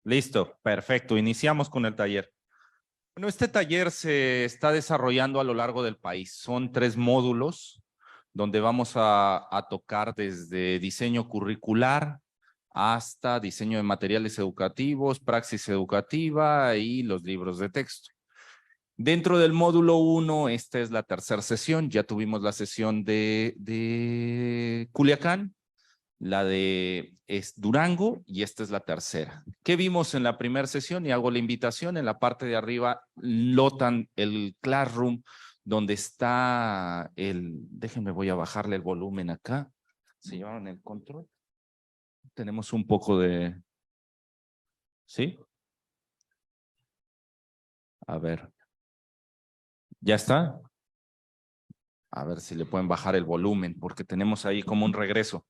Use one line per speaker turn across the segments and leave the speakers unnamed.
Listo, perfecto. Iniciamos con el taller. Bueno, este taller se está desarrollando a lo largo del país. Son 3 módulos donde vamos a tocar desde diseño curricular hasta diseño de materiales educativos, praxis educativa y los libros de texto. Dentro del módulo 1, esta es la tercera sesión. Ya tuvimos la sesión de Culiacán, la de Durango y esta es la tercera. ¿Qué vimos en la primera sesión? Y hago la invitación en la parte de arriba, lotan el Classroom, donde está déjenme, voy a bajarle el volumen acá. ¿Se llevaron el control? Tenemos un poco de... ¿Sí? A ver. ¿Ya está? A ver si le pueden bajar el volumen, porque tenemos ahí como un regreso.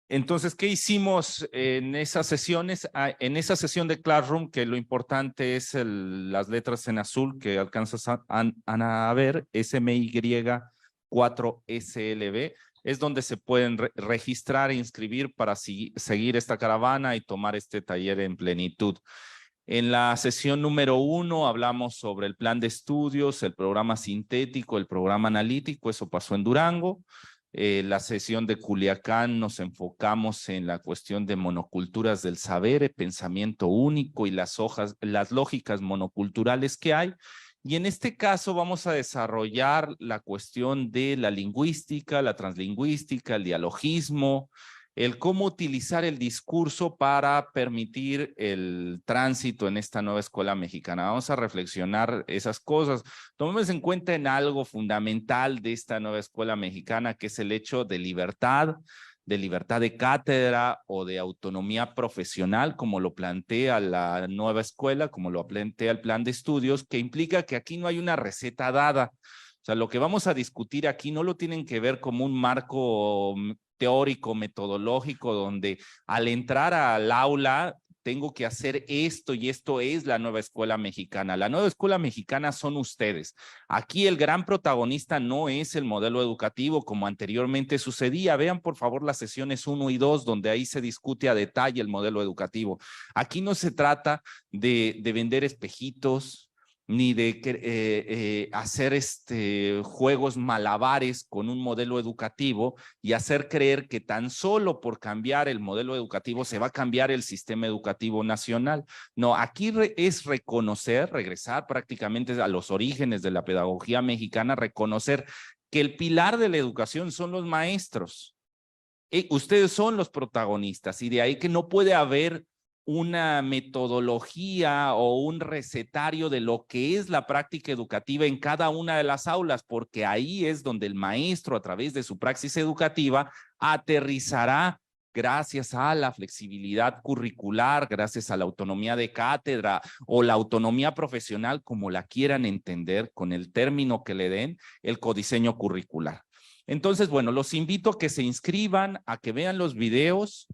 Entonces, ¿qué hicimos en esas sesiones? En esa sesión de Classroom, que lo importante es las letras en azul que alcanzas a ver, SMY4SLB, es donde se pueden registrar e inscribir para seguir esta caravana y tomar este taller en plenitud. En la sesión número 1 hablamos sobre el plan de estudios, el programa sintético, el programa analítico, eso pasó en Durango. La sesión de Culiacán nos enfocamos en la cuestión de monoculturas del saber, el pensamiento único y las lógicas monoculturales que hay. Y en este caso vamos a desarrollar la cuestión de la lingüística, la translingüística, el dialogismo, el cómo utilizar el discurso para permitir el tránsito en esta nueva escuela mexicana. Vamos a reflexionar esas cosas. Tomemos en cuenta en algo fundamental de esta nueva escuela mexicana, que es el hecho de libertad de cátedra o de autonomía profesional, como lo plantea la nueva escuela, como lo plantea el plan de estudios, que implica que aquí no hay una receta dada. O sea, lo que vamos a discutir aquí no lo tienen que ver como un marco teórico, metodológico, donde al entrar al aula tengo que hacer esto y esto es la nueva escuela mexicana. La nueva escuela mexicana son ustedes. Aquí el gran protagonista no es el modelo educativo como anteriormente sucedía. Vean por favor las sesiones 1 y 2, donde ahí se discute a detalle el modelo educativo. Aquí no se trata de vender espejitos, ni de hacer juegos malabares con un modelo educativo y hacer creer que tan solo por cambiar el modelo educativo se va a cambiar el sistema educativo nacional. No, aquí es reconocer, regresar prácticamente a los orígenes de la pedagogía mexicana, reconocer que el pilar de la educación son los maestros. Ustedes son los protagonistas y de ahí que no puede haber una metodología o un recetario de lo que es la práctica educativa en cada una de las aulas, porque ahí es donde el maestro, a través de su praxis educativa, aterrizará gracias a la flexibilidad curricular, gracias a la autonomía de cátedra o la autonomía profesional, como la quieran entender, con el término que le den, el codiseño curricular. Entonces, bueno, los invito a que se inscriban, a que vean los videos,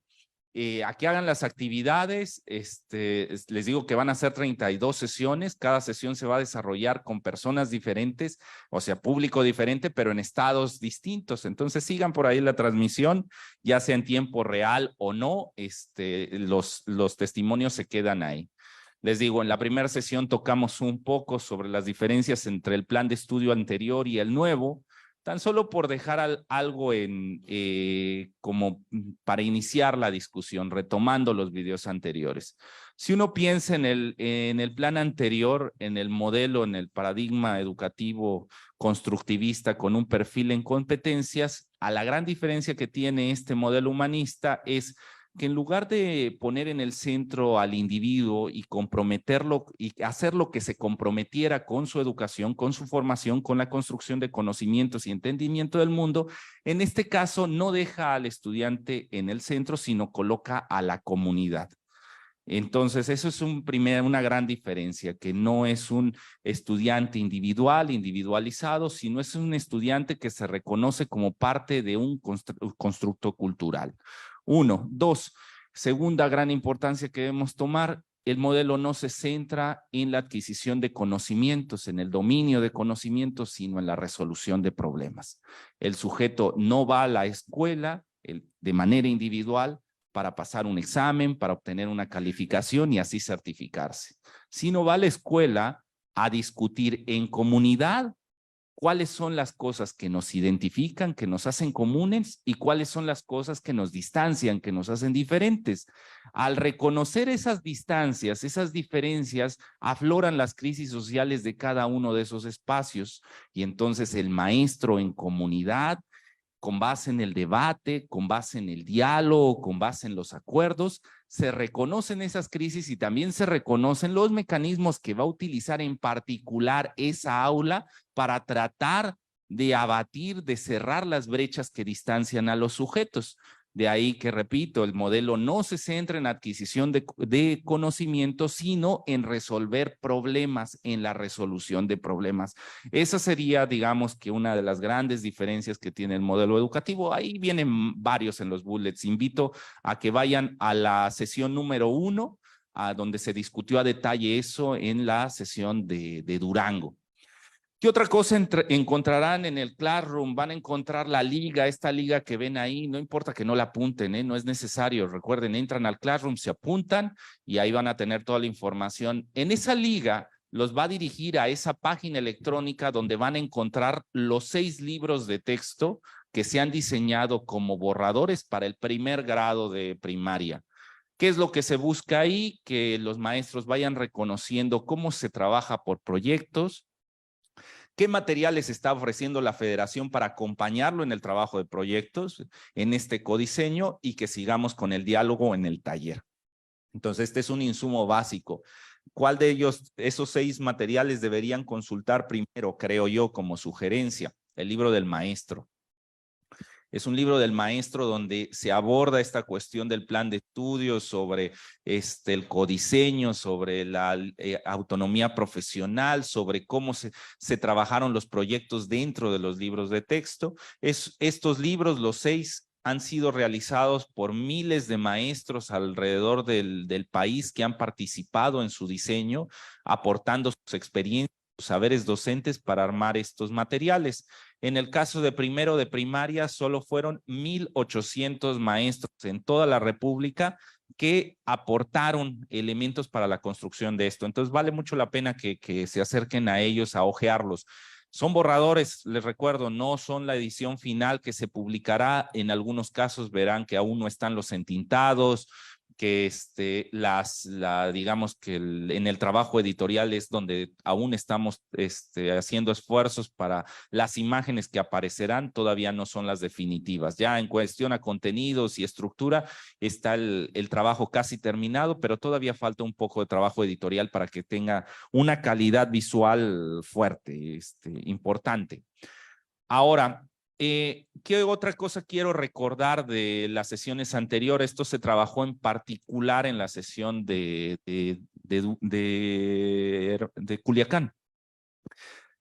a que hagan las actividades. Les digo que van a ser 32 sesiones. Cada sesión se va a desarrollar con personas diferentes, o sea, público diferente, pero en estados distintos. Entonces, sigan por ahí la transmisión, ya sea en tiempo real o no. Los testimonios se quedan ahí. Les digo, en la primera sesión tocamos un poco sobre las diferencias entre el plan de estudio anterior y el nuevo, tan solo por dejar algo como para iniciar la discusión, retomando los videos anteriores. Si uno piensa en el plan anterior, en el modelo, en el paradigma educativo constructivista con un perfil en competencias, a la gran diferencia que tiene este modelo humanista es que en lugar de poner en el centro al individuo y comprometerlo y hacer lo que se comprometiera con su educación, con su formación, con la construcción de conocimientos y entendimiento del mundo, en este caso no deja al estudiante en el centro, sino coloca a la comunidad. Entonces, eso es una gran diferencia, que no es un estudiante individualizado, sino es un estudiante que se reconoce como parte de un constructo cultural. 1. 2. Segunda gran importancia que debemos tomar, el modelo no se centra en la adquisición de conocimientos, en el dominio de conocimientos, sino en la resolución de problemas. El sujeto no va a la escuela de manera individual para pasar un examen, para obtener una calificación y así certificarse, sino va a la escuela a discutir en comunidad cuáles son las cosas que nos identifican, que nos hacen comunes y cuáles son las cosas que nos distancian, que nos hacen diferentes. Al reconocer esas distancias, esas diferencias, afloran las crisis sociales de cada uno de esos espacios y entonces el maestro en comunidad, con base en el debate, con base en el diálogo, con base en los acuerdos, se reconocen esas crisis y también se reconocen los mecanismos que va a utilizar en particular esa aula para tratar de abatir, de cerrar las brechas que distancian a los sujetos. De ahí que, repito, el modelo no se centra en adquisición de conocimiento, sino en resolver problemas, en la resolución de problemas. Esa sería, digamos, que una de las grandes diferencias que tiene el modelo educativo. Ahí vienen varios en los bullets. Invito a que vayan a la sesión número 1, a donde se discutió a detalle eso en la sesión de Durango. ¿Qué otra cosa encontrarán en el Classroom? Van a encontrar la liga, esta liga que ven ahí, no importa que no la apunten, no es necesario. Recuerden, entran al Classroom, se apuntan y ahí van a tener toda la información. En esa liga los va a dirigir a esa página electrónica donde van a encontrar los 6 libros de texto que se han diseñado como borradores para el primer grado de primaria. ¿Qué es lo que se busca ahí? Que los maestros vayan reconociendo cómo se trabaja por proyectos, qué materiales está ofreciendo la federación para acompañarlo en el trabajo de proyectos, en este codiseño y que sigamos con el diálogo en el taller. Entonces, este es un insumo básico. ¿Cuál de ellos, esos 6 materiales deberían consultar primero, creo yo, como sugerencia? El libro del maestro. Es un libro del maestro donde se aborda esta cuestión del plan de estudios, sobre el codiseño, sobre la autonomía profesional, sobre cómo se trabajaron los proyectos dentro de los libros de texto. Estos libros, los 6, han sido realizados por miles de maestros alrededor del país que han participado en su diseño, aportando sus experiencias, sus saberes docentes para armar estos materiales. En el caso de primero de primaria, solo fueron 1,800 maestros en toda la República que aportaron elementos para la construcción de esto. Entonces, vale mucho la pena que se acerquen a ellos, a hojearlos. Son borradores, les recuerdo, no son la edición final que se publicará. En algunos casos verán que aún no están los entintados, que digamos que en el trabajo editorial es donde aún estamos haciendo esfuerzos para las imágenes que aparecerán, todavía no son las definitivas. Ya en cuestión a contenidos y estructura está el trabajo casi terminado, pero todavía falta un poco de trabajo editorial para que tenga una calidad visual fuerte, importante. Ahora, ¿qué otra cosa quiero recordar de las sesiones anteriores? Esto se trabajó en particular en la sesión de Culiacán,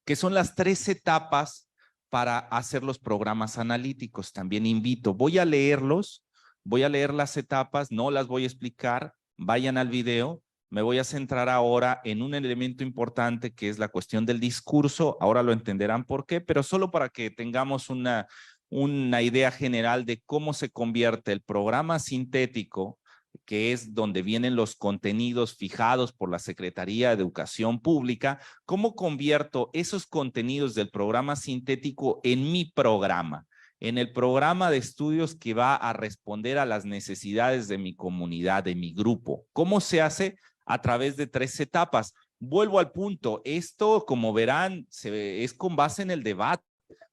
que son las 3 etapas para hacer los programas analíticos. También invito, voy a leer las etapas, no las voy a explicar, vayan al video. Me voy a centrar ahora en un elemento importante que es la cuestión del discurso. Ahora lo entenderán por qué, pero solo para que tengamos una idea general de cómo se convierte el programa sintético, que es donde vienen los contenidos fijados por la Secretaría de Educación Pública, cómo convierto esos contenidos del programa sintético en mi programa, en el programa de estudios que va a responder a las necesidades de mi comunidad, de mi grupo. ¿Cómo se hace? A través de 3 etapas. Vuelvo al punto, esto, como verán, es con base en el debate.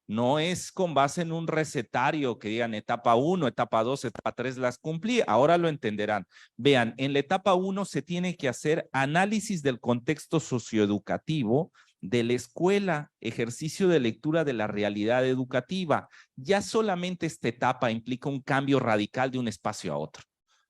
No es con base en un recetario que digan etapa 1, etapa 2, etapa 3 las cumplí. Ahora lo entenderán. Vean, en la etapa 1 se tiene que hacer análisis del contexto socioeducativo de la escuela, ejercicio de lectura de la realidad educativa. Ya solamente esta etapa implica un cambio radical de un espacio a otro.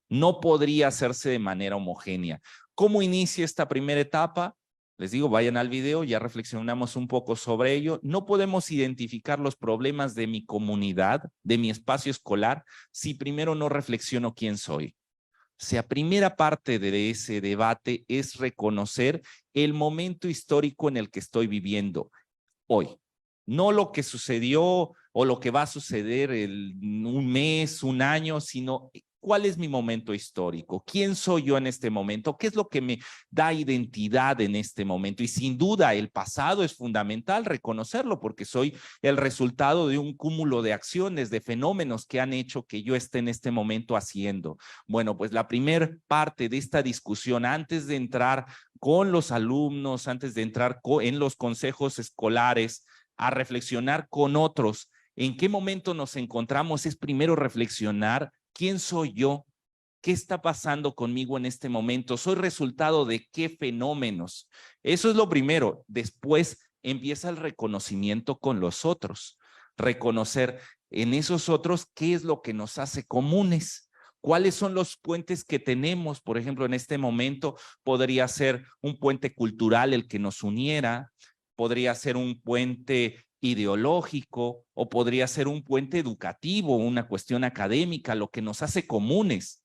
No podría hacerse de manera homogénea. ¿Cómo inicia esta primera etapa? Les digo, vayan al video, ya reflexionamos un poco sobre ello. No podemos identificar los problemas de mi comunidad, de mi espacio escolar, si primero no reflexiono quién soy. O sea, primera parte de ese debate es reconocer el momento histórico en el que estoy viviendo hoy. No lo que sucedió o lo que va a suceder en un mes, un año, sino ¿Cuál es mi momento histórico? ¿Quién soy yo en este momento? ¿Qué es lo que me da identidad en este momento? Y sin duda el pasado es fundamental reconocerlo porque soy el resultado de un cúmulo de acciones, de fenómenos que han hecho que yo esté en este momento haciendo. Bueno, pues la primera parte de esta discusión, antes de entrar con los alumnos, antes de entrar en los consejos escolares, a reflexionar con otros, ¿en qué momento nos encontramos? Es primero reflexionar. ¿Quién soy yo? ¿Qué está pasando conmigo en este momento? ¿Soy resultado de qué fenómenos? Eso es lo primero. Después empieza el reconocimiento con los otros. Reconocer en esos otros qué es lo que nos hace comunes. ¿Cuáles son los puentes que tenemos? Por ejemplo, en este momento podría ser un puente cultural el que nos uniera, podría ser un puente ideológico o podría ser un puente educativo, una cuestión académica, lo que nos hace comunes.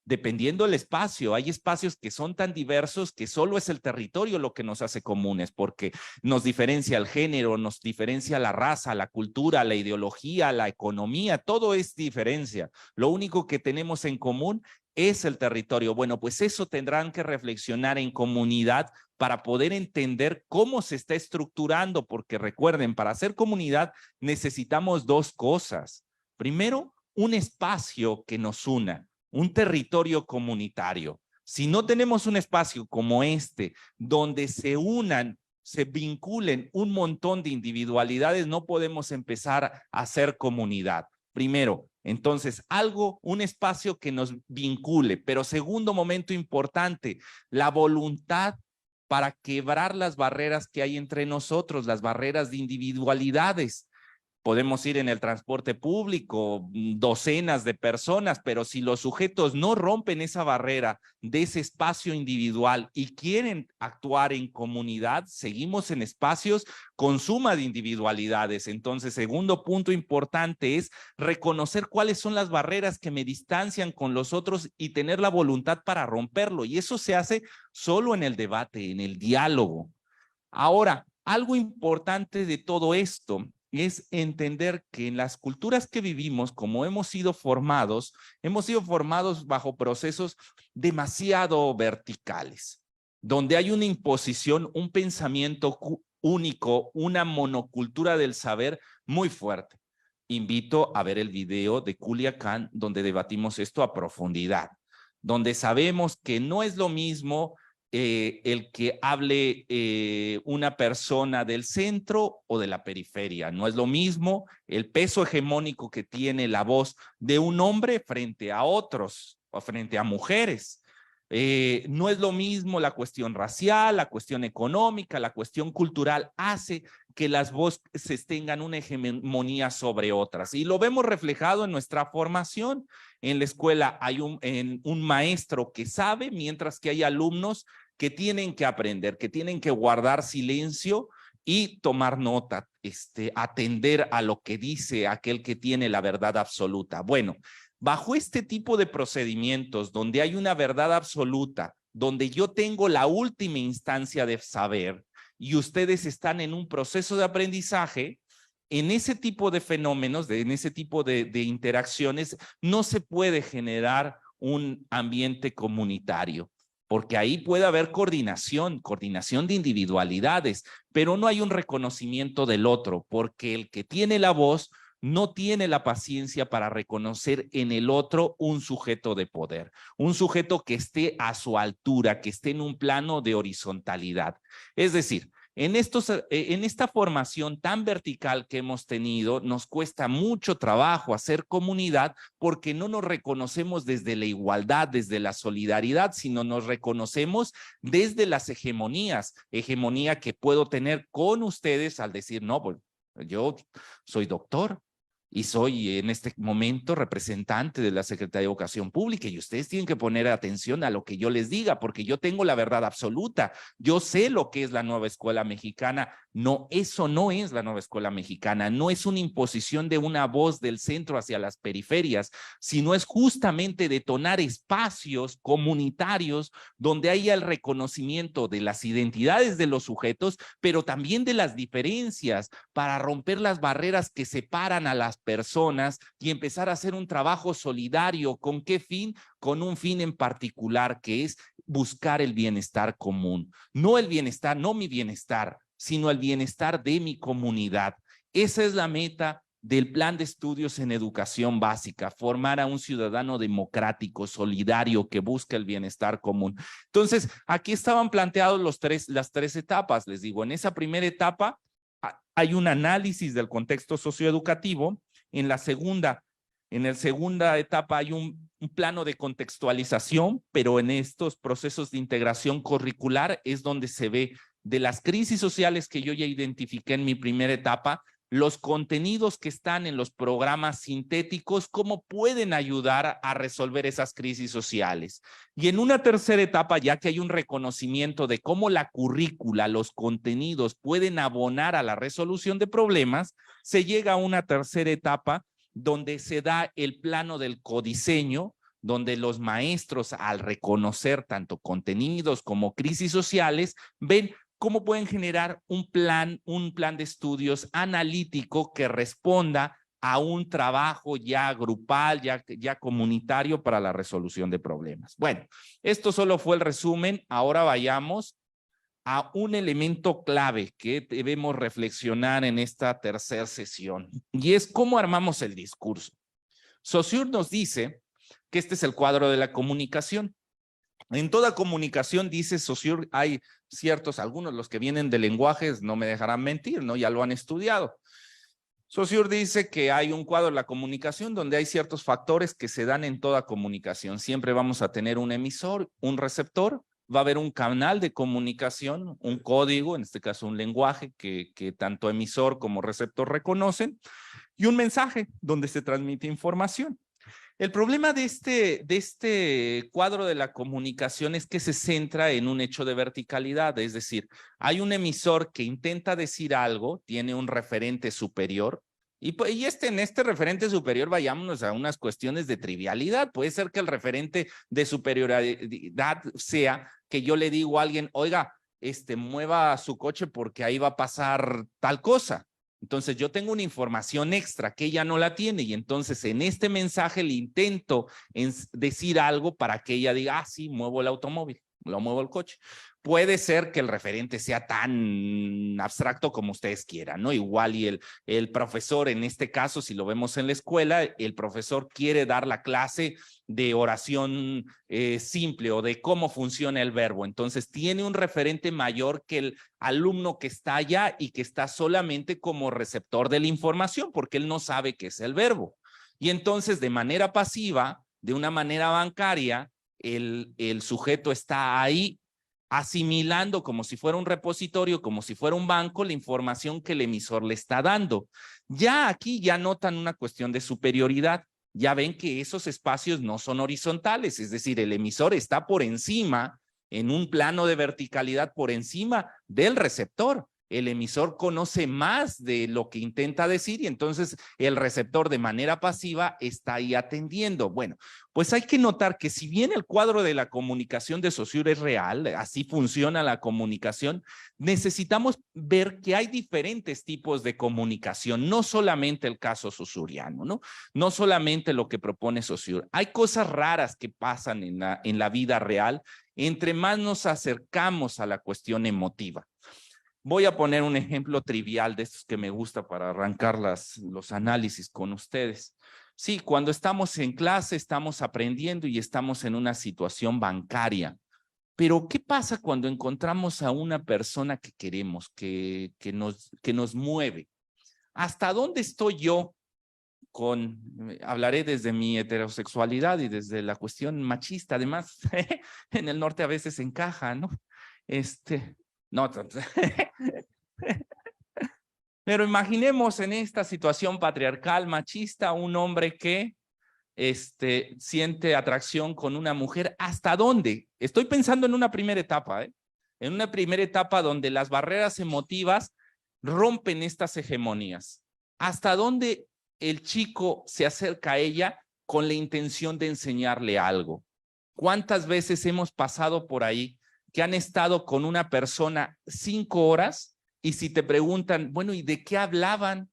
Dependiendo del espacio, hay espacios que son tan diversos que solo es el territorio lo que nos hace comunes, porque nos diferencia el género, nos diferencia la raza, la cultura, la ideología, la economía, todo es diferencia. Lo único que tenemos en común es el territorio. Bueno, pues eso tendrán que reflexionar en comunidad para poder entender cómo se está estructurando, porque recuerden, para hacer comunidad necesitamos dos cosas. Primero, un espacio que nos una, un territorio comunitario. Si no tenemos un espacio como este, donde se unan, se vinculen un montón de individualidades, no podemos empezar a hacer comunidad. Primero, entonces, un espacio que nos vincule, pero segundo momento importante, la voluntad para quebrar las barreras que hay entre nosotros, las barreras de individualidades. Podemos ir en el transporte público, docenas de personas, pero si los sujetos no rompen esa barrera de ese espacio individual y quieren actuar en comunidad, seguimos en espacios con suma de individualidades. Entonces, segundo punto importante es reconocer cuáles son las barreras que me distancian con los otros y tener la voluntad para romperlo. Y eso se hace solo en el debate, en el diálogo. Ahora, algo importante de todo esto es entender que en las culturas que vivimos, como hemos sido formados bajo procesos demasiado verticales, donde hay una imposición, un pensamiento único, una monocultura del saber muy fuerte. Invito a ver el video de Culiacán, donde debatimos esto a profundidad, donde sabemos que no es lo mismo el que hable una persona del centro o de la periferia. No es lo mismo el peso hegemónico que tiene la voz de un hombre frente a otros o frente a mujeres. No es lo mismo la cuestión racial, la cuestión económica, la cuestión cultural hace que las voces tengan una hegemonía sobre otras. Y lo vemos reflejado en nuestra formación. En la escuela hay un maestro que sabe, mientras que hay alumnos que tienen que aprender, que tienen que guardar silencio y tomar nota, atender a lo que dice aquel que tiene la verdad absoluta. Bueno, bajo este tipo de procedimientos donde hay una verdad absoluta, donde yo tengo la última instancia de saber y ustedes están en un proceso de aprendizaje, en ese tipo de fenómenos, en ese tipo de interacciones, no se puede generar un ambiente comunitario, porque ahí puede haber coordinación de individualidades, pero no hay un reconocimiento del otro, porque el que tiene la voz no tiene la paciencia para reconocer en el otro un sujeto de poder, un sujeto que esté a su altura, que esté en un plano de horizontalidad. Es decir, en esta formación tan vertical que hemos tenido, nos cuesta mucho trabajo hacer comunidad porque no nos reconocemos desde la igualdad, desde la solidaridad, sino nos reconocemos desde las hegemonías, hegemonía que puedo tener con ustedes al decir, no, pues yo soy doctor y soy en este momento representante de la Secretaría de Educación Pública y ustedes tienen que poner atención a lo que yo les diga porque yo tengo la verdad absoluta. Yo sé lo que es la nueva escuela mexicana No, eso no es la nueva escuela mexicana, no es una imposición de una voz del centro hacia las periferias, sino es justamente detonar espacios comunitarios donde haya el reconocimiento de las identidades de los sujetos, pero también de las diferencias, para romper las barreras que separan a las personas y empezar a hacer un trabajo solidario. ¿Con qué fin? Con un fin en particular, que es buscar el bienestar común. No el bienestar, no mi bienestar, sino el bienestar de mi comunidad. Esa es la meta del plan de estudios en educación básica, formar a un ciudadano democrático, solidario, que busca el bienestar común. Entonces, aquí estaban planteados las tres etapas. Les digo, en esa primera etapa hay un análisis del contexto socioeducativo. En la segunda etapa hay un plano de contextualización, pero en estos procesos de integración curricular es donde se ve de las crisis sociales que yo ya identifiqué en mi primera etapa, los contenidos que están en los programas sintéticos, cómo pueden ayudar a resolver esas crisis sociales. Y en una tercera etapa, ya que hay un reconocimiento de cómo la currícula, los contenidos pueden abonar a la resolución de problemas, se llega a una tercera etapa donde se da el plano del codiseño, donde los maestros, al reconocer tanto contenidos como crisis sociales, ven cómo pueden generar un plan de estudios analítico que responda a un trabajo ya grupal, ya comunitario para la resolución de problemas. Bueno, esto solo fue el resumen. Ahora vayamos a un elemento clave que debemos reflexionar en esta tercera sesión, y es cómo armamos el discurso. Saussure nos dice que este es el cuadro de la comunicación. En toda comunicación, dice Saussure, hay algunos, los que vienen de lenguajes no me dejarán mentir, ¿no? Ya lo han estudiado. Saussure dice que hay un cuadro de la comunicación donde hay ciertos factores que se dan en toda comunicación. Siempre vamos a tener un emisor, un receptor, va a haber un canal de comunicación, un código, en este caso un lenguaje que tanto emisor como receptor reconocen, y un mensaje donde se transmite información. El problema de este cuadro de la comunicación es que se centra en un hecho de verticalidad, es decir, hay un emisor que intenta decir algo, tiene un referente superior, y en este referente superior vayámonos a unas cuestiones de trivialidad. Puede ser que el referente de superioridad sea que yo le digo a alguien, oiga, mueva su coche porque ahí va a pasar tal cosa. Entonces yo tengo una información extra que ella no la tiene, y entonces en este mensaje le intento decir algo para que ella diga, sí, muevo el automóvil, lo muevo el coche. Puede ser que el referente sea tan abstracto como ustedes quieran, ¿no? Igual y el profesor, en este caso, si lo vemos en la escuela, el profesor quiere dar la clase de oración simple o de cómo funciona el verbo. Entonces tiene un referente mayor que el alumno que está allá y que está solamente como receptor de la información, porque él no sabe qué es el verbo. Y entonces, de manera pasiva, de una manera bancaria, el sujeto está ahí asimilando como si fuera un repositorio, como si fuera un banco, la información que el emisor le está dando. Ya aquí ya notan una cuestión de superioridad. Ya ven que esos espacios no son horizontales, es decir, el emisor está por encima, en un plano de verticalidad, por encima del receptor. El emisor conoce más de lo que intenta decir, y entonces el receptor de manera pasiva está ahí atendiendo. Bueno, pues hay que notar que si bien el cuadro de la comunicación de Saussure es real, así funciona la comunicación, necesitamos ver que hay diferentes tipos de comunicación, no solamente el caso saussuriano, ¿no? No solamente lo que propone Saussure. Hay cosas raras que pasan en la vida real entre más nos acercamos a la cuestión emotiva. Voy a poner un ejemplo trivial de estos que me gusta para arrancar los análisis con ustedes. Sí, cuando estamos en clase, estamos aprendiendo y estamos en una situación bancaria. Pero, ¿qué pasa cuando encontramos a una persona que queremos, que nos mueve? ¿Hasta dónde estoy yo hablaré desde mi heterosexualidad y desde la cuestión machista? Además, en el norte a veces encaja, ¿no? No, pero imaginemos en esta situación patriarcal, machista, un hombre que siente atracción con una mujer. ¿Hasta dónde? Estoy pensando en una primera etapa, en una primera etapa donde las barreras emotivas rompen estas hegemonías. ¿Hasta dónde el chico se acerca a ella con la intención de enseñarle algo? ¿Cuántas veces hemos pasado por ahí que han estado con una persona 5 horas y si te preguntan, bueno, ¿y de qué hablaban?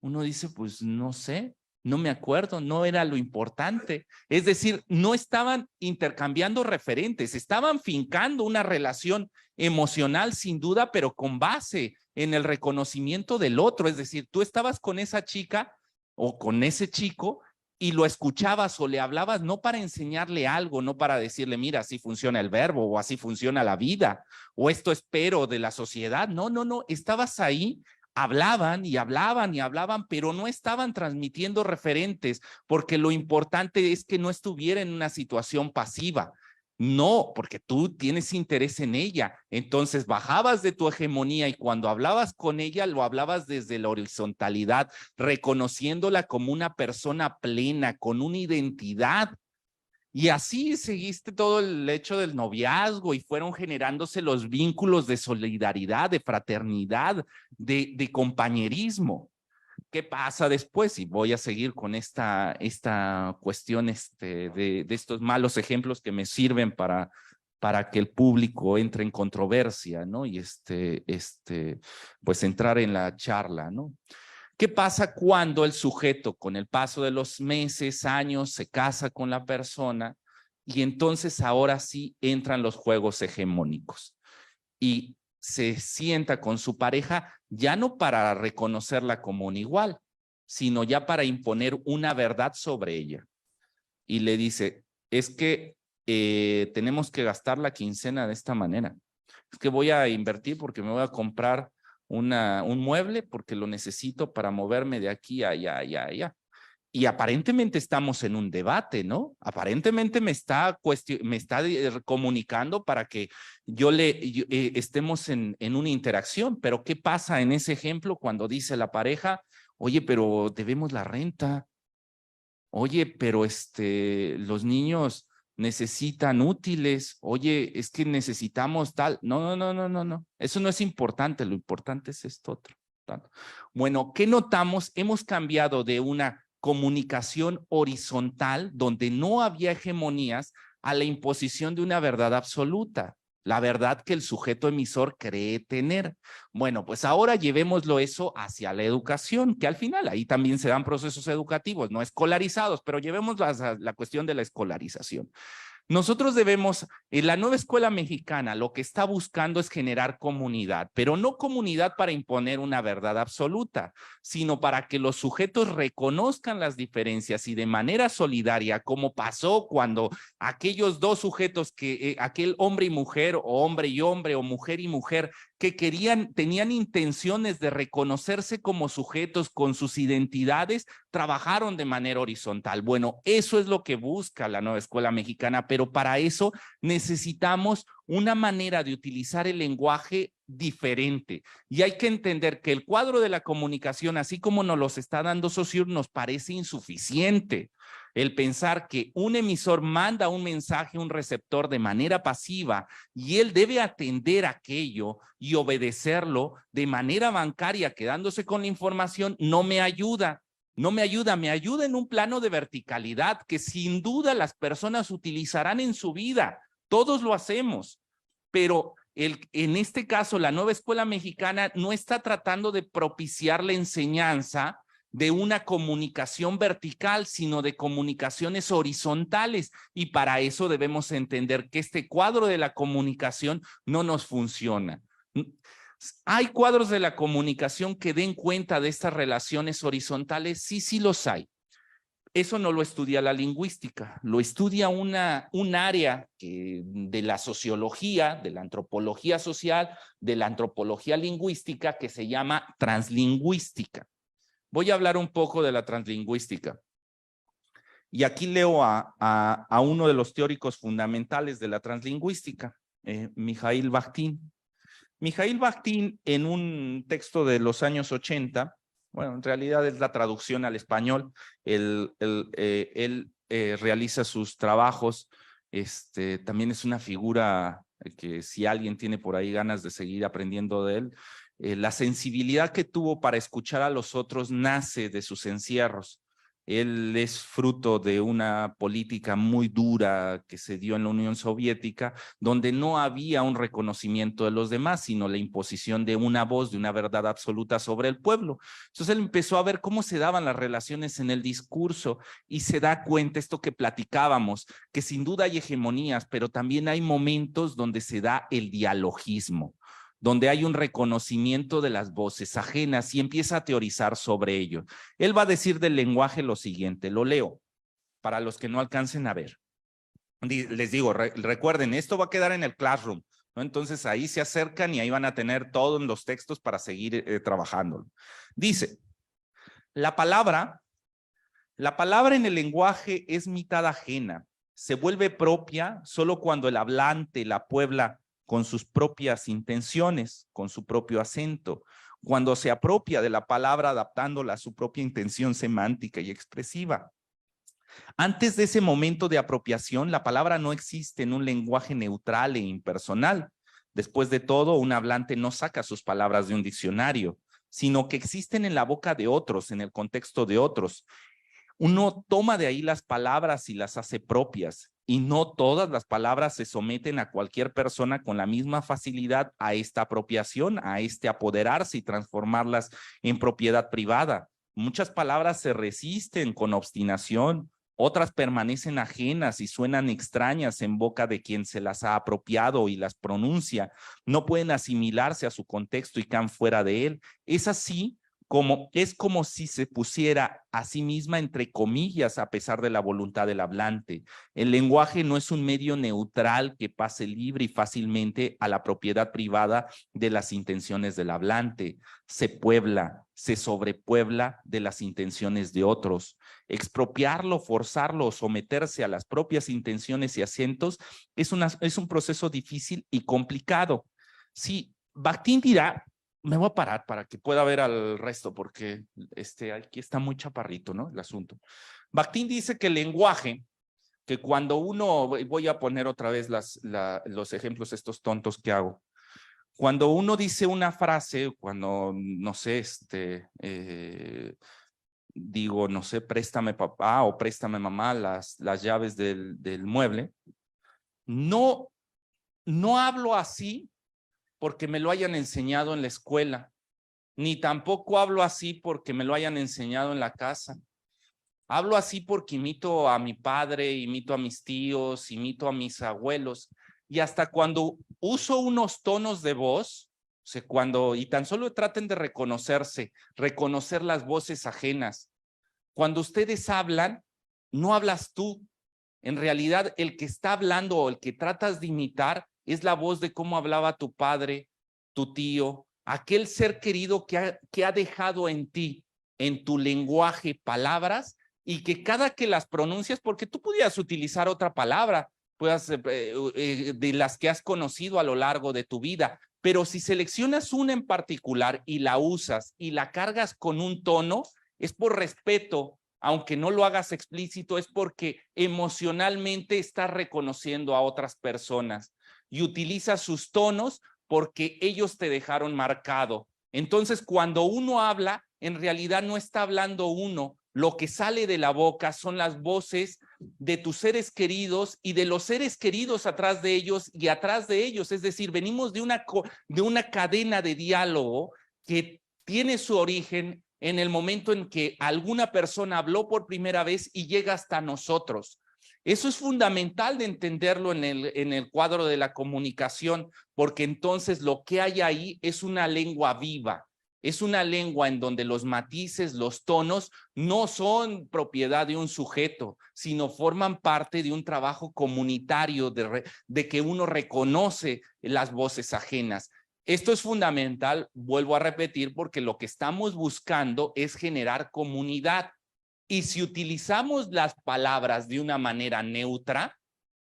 Uno dice, pues no sé, no me acuerdo, no era lo importante. Es decir, no estaban intercambiando referentes, estaban fincando una relación emocional sin duda, pero con base en el reconocimiento del otro. Es decir, tú estabas con esa chica o con ese chico y lo escuchabas o le hablabas no para enseñarle algo, no para decirle, mira, así funciona el verbo o así funciona la vida o esto espero de la sociedad. No, no, no, estabas ahí, hablaban y hablaban y hablaban, pero no estaban transmitiendo referentes, porque lo importante es que no estuviera en una situación pasiva. No, porque tú tienes interés en ella. Entonces bajabas de tu hegemonía y cuando hablabas con ella, lo hablabas desde la horizontalidad, reconociéndola como una persona plena, con una identidad. Y así seguiste todo el hecho del noviazgo y fueron generándose los vínculos de solidaridad, de fraternidad, de compañerismo. ¿Qué pasa después? Y voy a seguir con esta cuestión de estos malos ejemplos que me sirven para que el público entre en controversia, ¿no? Y pues entrar en la charla, ¿no? ¿Qué pasa cuando el sujeto, con el paso de los meses, años, se casa con la persona y entonces ahora sí entran los juegos hegemónicos y se sienta con su pareja ya no para reconocerla como un igual, sino ya para imponer una verdad sobre ella? Y le dice, es que tenemos que gastar la quincena de esta manera. Es que voy a invertir porque me voy a comprar un mueble porque lo necesito para moverme de aquí a allá, allá, allá. Y aparentemente estamos en un debate, ¿no? Aparentemente me está comunicando para que estemos en una interacción. Pero ¿qué pasa en ese ejemplo cuando dice la pareja, oye, pero debemos la renta? Oye, pero los niños necesitan útiles. Oye, es que necesitamos tal. No, no, no, no, no, no. Eso no es importante. Lo importante es esto otro. Bueno, ¿qué notamos? Hemos cambiado de una comunicación horizontal donde no había hegemonías a la imposición de una verdad absoluta, la verdad que el sujeto emisor cree tener. Bueno, pues ahora llevémoslo eso hacia la educación, que al final ahí también se dan procesos educativos, no escolarizados, pero llevemos la cuestión de la escolarización. Nosotros debemos, en la nueva escuela mexicana, lo que está buscando es generar comunidad, pero no comunidad para imponer una verdad absoluta, sino para que los sujetos reconozcan las diferencias y de manera solidaria, como pasó cuando aquellos dos sujetos, aquel hombre y mujer, o hombre y hombre, o mujer y mujer, que tenían intenciones de reconocerse como sujetos con sus identidades, trabajaron de manera horizontal. Bueno, eso es lo que busca la nueva escuela mexicana, pero para eso necesitamos una manera de utilizar el lenguaje diferente. Y hay que entender que el cuadro de la comunicación, así como nos los está dando Saussure, nos parece insuficiente. El pensar que un emisor manda un mensaje a un receptor de manera pasiva y él debe atender aquello y obedecerlo de manera bancaria, quedándose con la información, no me ayuda. No me ayuda, me ayuda en un plano de verticalidad que sin duda las personas utilizarán en su vida. Todos lo hacemos, pero en este caso la nueva escuela mexicana no está tratando de propiciar la enseñanza de una comunicación vertical, sino de comunicaciones horizontales. Y para eso debemos entender que este cuadro de la comunicación no nos funciona. ¿Hay cuadros de la comunicación que den cuenta de estas relaciones horizontales? Sí, sí los hay. Eso no lo estudia la lingüística, lo estudia un área de la sociología, de la antropología social, de la antropología lingüística que se llama translingüística. Voy a hablar un poco de la translingüística. Y aquí leo a uno de los teóricos fundamentales de la translingüística, Mikhail Bakhtin. Mikhail Bakhtin, en un texto de los años 80, bueno, en realidad es la traducción al español, él realiza sus trabajos, también es una figura que si alguien tiene por ahí ganas de seguir aprendiendo de él, la sensibilidad que tuvo para escuchar a los otros nace de sus encierros. Él es fruto de una política muy dura que se dio en la Unión Soviética, donde no había un reconocimiento de los demás, sino la imposición de una voz, de una verdad absoluta sobre el pueblo. Entonces él empezó a ver cómo se daban las relaciones en el discurso y se da cuenta, esto que platicábamos, que sin duda hay hegemonías, pero también hay momentos donde se da el dialogismo, donde hay un reconocimiento de las voces ajenas y empieza a teorizar sobre ello. Él va a decir del lenguaje lo siguiente, lo leo, para los que no alcancen a ver. Les digo, recuerden, esto va a quedar en el Classroom, ¿no? Entonces ahí se acercan y ahí van a tener todos los textos para seguir trabajándolo. Dice, la palabra en el lenguaje es mitad ajena, se vuelve propia solo cuando el hablante la puebla con sus propias intenciones, con su propio acento, cuando se apropia de la palabra adaptándola a su propia intención semántica y expresiva. Antes de ese momento de apropiación, la palabra no existe en un lenguaje neutral e impersonal. Después de todo, un hablante no saca sus palabras de un diccionario, sino que existen en la boca de otros, en el contexto de otros. Uno toma de ahí las palabras y las hace propias, y no todas las palabras se someten a cualquier persona con la misma facilidad a esta apropiación, a este apoderarse y transformarlas en propiedad privada. Muchas palabras se resisten con obstinación, otras permanecen ajenas y suenan extrañas en boca de quien se las ha apropiado y las pronuncia. No pueden asimilarse a su contexto y caen fuera de él. Es así es como si se pusiera a sí misma entre comillas a pesar de la voluntad del hablante. El lenguaje no es un medio neutral que pase libre y fácilmente a la propiedad privada de las intenciones del hablante. Se puebla, se sobrepuebla de las intenciones de otros. Expropiarlo, forzarlo o someterse a las propias intenciones y acentos es un proceso difícil y complicado. Sí, Bakhtin dirá, me voy a parar para que pueda ver al resto, porque aquí está muy chaparrito, ¿no? El asunto. Bakhtin dice que el lenguaje, que cuando uno, voy a poner otra vez los ejemplos estos tontos que hago. Cuando uno dice una frase, cuando, no sé, digo, no sé, préstame papá o préstame mamá las llaves del mueble, no hablo así porque me lo hayan enseñado en la escuela, ni tampoco hablo así porque me lo hayan enseñado en la casa. Hablo así porque imito a mi padre, imito a mis tíos, imito a mis abuelos. Y hasta cuando uso unos tonos de voz, o sea, y tan solo traten de reconocer las voces ajenas. Cuando ustedes hablan, no hablas tú. En realidad, el que está hablando o el que tratas de imitar es la voz de cómo hablaba tu padre, tu tío, aquel ser querido que ha dejado en ti, en tu lenguaje, palabras y que cada que las pronuncias, porque tú pudieras utilizar otra palabra, de las que has conocido a lo largo de tu vida, pero si seleccionas una en particular y la usas y la cargas con un tono, es por respeto, aunque no lo hagas explícito, es porque emocionalmente estás reconociendo a otras personas y utilizas sus tonos porque ellos te dejaron marcado. Entonces, cuando uno habla, en realidad no está hablando uno. Lo que sale de la boca son las voces de tus seres queridos y de los seres queridos atrás de ellos y atrás de ellos. Es decir, venimos de una cadena de diálogo que tiene su origen en el momento en que alguna persona habló por primera vez y llega hasta nosotros. Eso es fundamental de entenderlo en el cuadro de la comunicación, porque entonces lo que hay ahí es una lengua viva, es una lengua en donde los matices, los tonos no son propiedad de un sujeto, sino forman parte de un trabajo comunitario de que uno reconoce las voces ajenas. Esto es fundamental, vuelvo a repetir, porque lo que estamos buscando es generar comunidad. Y si utilizamos las palabras de una manera neutra,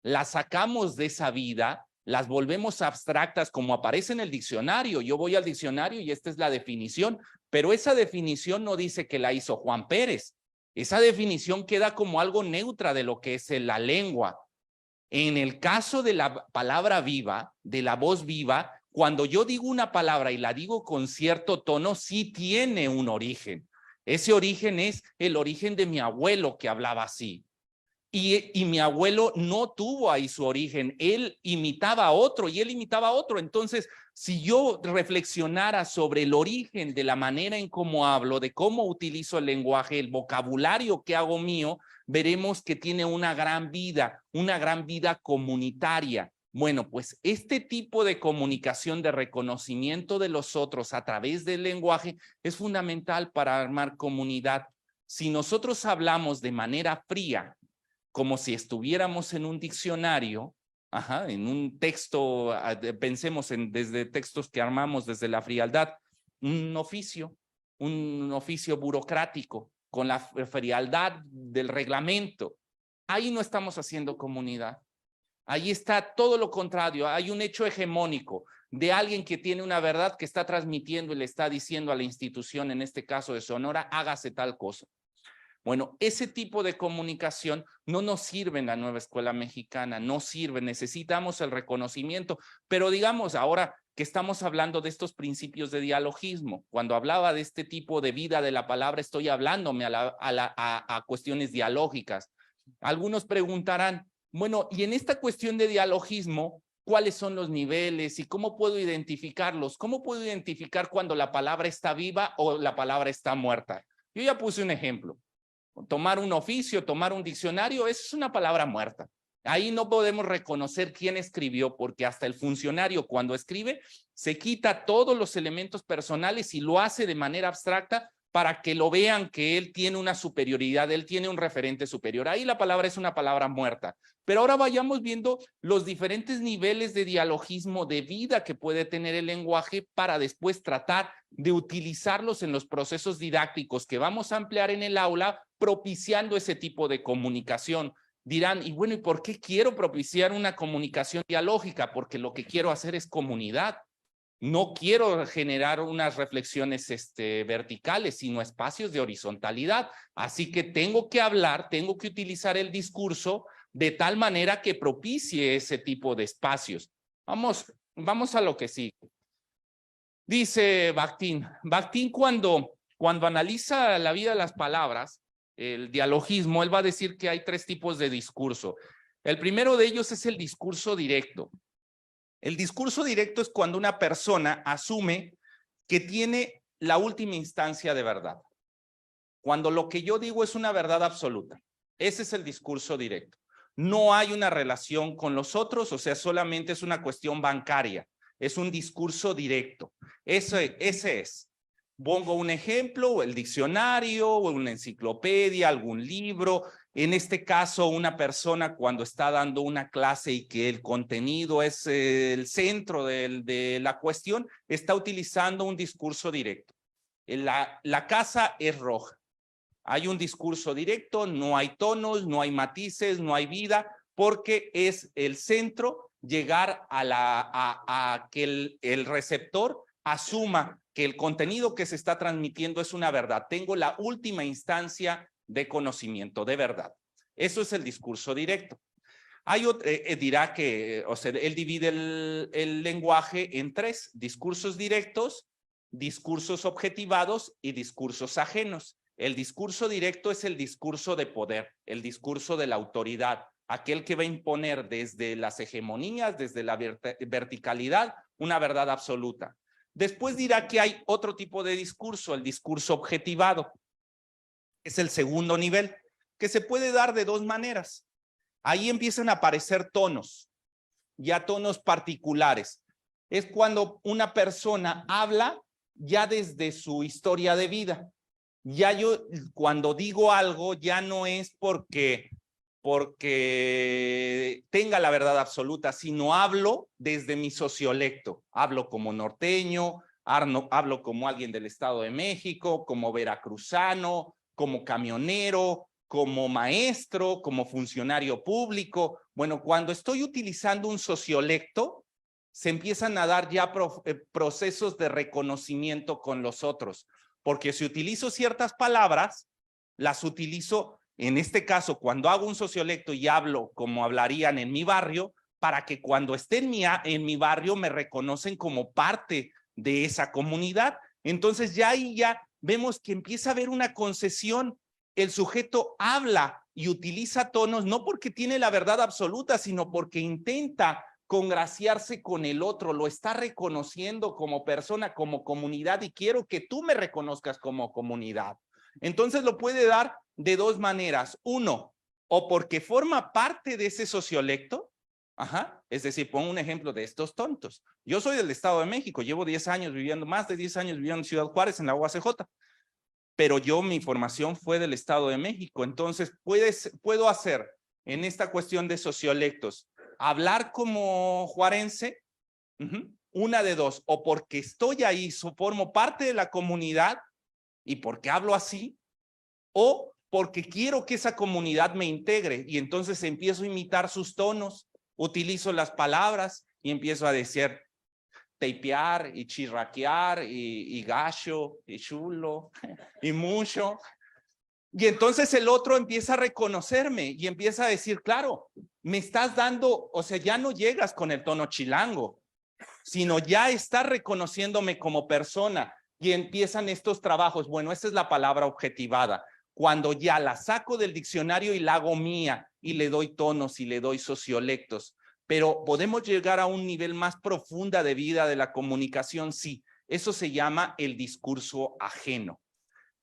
las sacamos de esa vida, las volvemos abstractas como aparece en el diccionario. Yo voy al diccionario y esta es la definición, pero esa definición no dice que la hizo Juan Pérez. Esa definición queda como algo neutra de lo que es la lengua. En el caso de la palabra viva, de la voz viva, Cuando yo digo una palabra y la digo con cierto tono, sí tiene un origen. Ese origen es el origen de mi abuelo que hablaba así. Y mi abuelo no tuvo ahí su origen, él imitaba a otro y él imitaba a otro. Entonces, si yo reflexionara sobre el origen de la manera en cómo hablo, de cómo utilizo el lenguaje, el vocabulario que hago mío, veremos que tiene una gran vida comunitaria. Bueno, pues este tipo de comunicación, de reconocimiento de los otros a través del lenguaje es fundamental para armar comunidad. Si nosotros hablamos de manera fría, como si estuviéramos en un diccionario, en un texto, pensemos desde textos que armamos desde la frialdad, un oficio burocrático, con la frialdad del reglamento. Ahí no estamos haciendo comunidad. Ahí está todo lo contrario, hay un hecho hegemónico de alguien que tiene una verdad que está transmitiendo y le está diciendo a la institución, en este caso de Sonora, hágase tal cosa. Bueno, ese tipo de comunicación no nos sirve en la nueva escuela mexicana, no sirve, necesitamos el reconocimiento, pero digamos ahora que estamos hablando de estos principios de dialogismo, cuando hablaba de este tipo de vida de la palabra, estoy hablándome a cuestiones dialógicas. Algunos preguntarán, bueno, y en esta cuestión de dialogismo, ¿cuáles son los niveles y cómo puedo identificarlos? ¿Cómo puedo identificar cuando la palabra está viva o la palabra está muerta? Yo ya puse un ejemplo. Tomar un oficio, tomar un diccionario, eso es una palabra muerta. Ahí no podemos reconocer quién escribió, porque hasta el funcionario cuando escribe se quita todos los elementos personales y lo hace de manera abstracta para que lo vean que él tiene una superioridad, él tiene un referente superior. Ahí la palabra es una palabra muerta. Pero ahora vayamos viendo los diferentes niveles de dialogismo, de vida que puede tener el lenguaje para después tratar de utilizarlos en los procesos didácticos que vamos a emplear en el aula, propiciando ese tipo de comunicación. Dirán, y bueno, ¿y por qué quiero propiciar una comunicación dialógica? Porque lo que quiero hacer es comunidad. No quiero generar unas reflexiones verticales, sino espacios de horizontalidad. Así que tengo que hablar, tengo que utilizar el discurso de tal manera que propicie ese tipo de espacios. Vamos a lo que sigue. Dice Bakhtin. Bakhtin cuando analiza la vida de las palabras, el dialogismo, él va a decir que hay tres tipos de discurso. El primero de ellos es el discurso directo. El discurso directo es cuando una persona asume que tiene la última instancia de verdad. Cuando lo que yo digo es una verdad absoluta. Ese es el discurso directo. No hay una relación con los otros, o sea, solamente es una cuestión bancaria. Es un discurso directo. Ese es. Pongo un ejemplo, el diccionario, o una enciclopedia, algún libro. En este caso, una persona cuando está dando una clase y que el contenido es el centro de la cuestión, está utilizando un discurso directo. La casa es roja. Hay un discurso directo, no hay tonos, no hay matices, no hay vida, porque es el centro llegar a que el receptor asuma que el contenido que se está transmitiendo es una verdad. Tengo la última instancia de conocimiento, de verdad. Eso es el discurso directo. Hay otro, dirá que, o sea, él divide el lenguaje en tres: discursos directos, discursos objetivados y discursos ajenos. El discurso directo es el discurso de poder, el discurso de la autoridad, aquel que va a imponer desde las hegemonías, desde la verticalidad, una verdad absoluta. Después dirá que hay otro tipo de discurso, el discurso objetivado. Es el segundo nivel, que se puede dar de dos maneras. Ahí empiezan a aparecer tonos, ya tonos particulares. Es cuando una persona habla ya desde su historia de vida. Ya yo cuando digo algo ya no es porque tenga la verdad absoluta, sino hablo desde mi sociolecto. Hablo como norteño, hablo como alguien del Estado de México, como veracruzano, como camionero, como maestro, como funcionario público. Bueno, cuando estoy utilizando un sociolecto, se empiezan a dar ya procesos de reconocimiento con los otros. Porque si utilizo ciertas palabras, las utilizo, en este caso, cuando hago un sociolecto y hablo como hablarían en mi barrio, para que cuando esté en mi barrio me reconocen como parte de esa comunidad. Entonces ya ahí ya vemos que empieza a haber una concesión. El sujeto habla y utiliza tonos no porque tiene la verdad absoluta, sino porque intenta congraciarse con el otro, lo está reconociendo como persona, como comunidad, y quiero que tú me reconozcas como comunidad. Entonces lo puede dar de dos maneras. Uno, o porque forma parte de ese sociolecto. Ajá. Es decir, pongo un ejemplo de estos tontos. Yo soy del Estado de México, llevo 10 años viviendo, más de 10 años viviendo en Ciudad Juárez, en la UACJ, pero mi formación fue del Estado de México. Entonces puedo hacer en esta cuestión de sociolectos, hablar como juarense, una de dos, o porque estoy ahí, formo parte de la comunidad y porque hablo así, o porque quiero que esa comunidad me integre y entonces empiezo a imitar sus tonos, utilizo las palabras y empiezo a decir teipear y chirraquear y gacho y chulo y mucho. Y entonces el otro empieza a reconocerme y empieza a decir, claro, me estás dando, o sea, ya no llegas con el tono chilango, sino ya estás reconociéndome como persona. Y empiezan estos trabajos. Bueno, esa es la palabra objetivada. Cuando ya la saco del diccionario y la hago mía y le doy tonos y le doy sociolectos. Pero podemos llegar a un nivel más profunda de vida de la comunicación, sí. Eso se llama el discurso ajeno,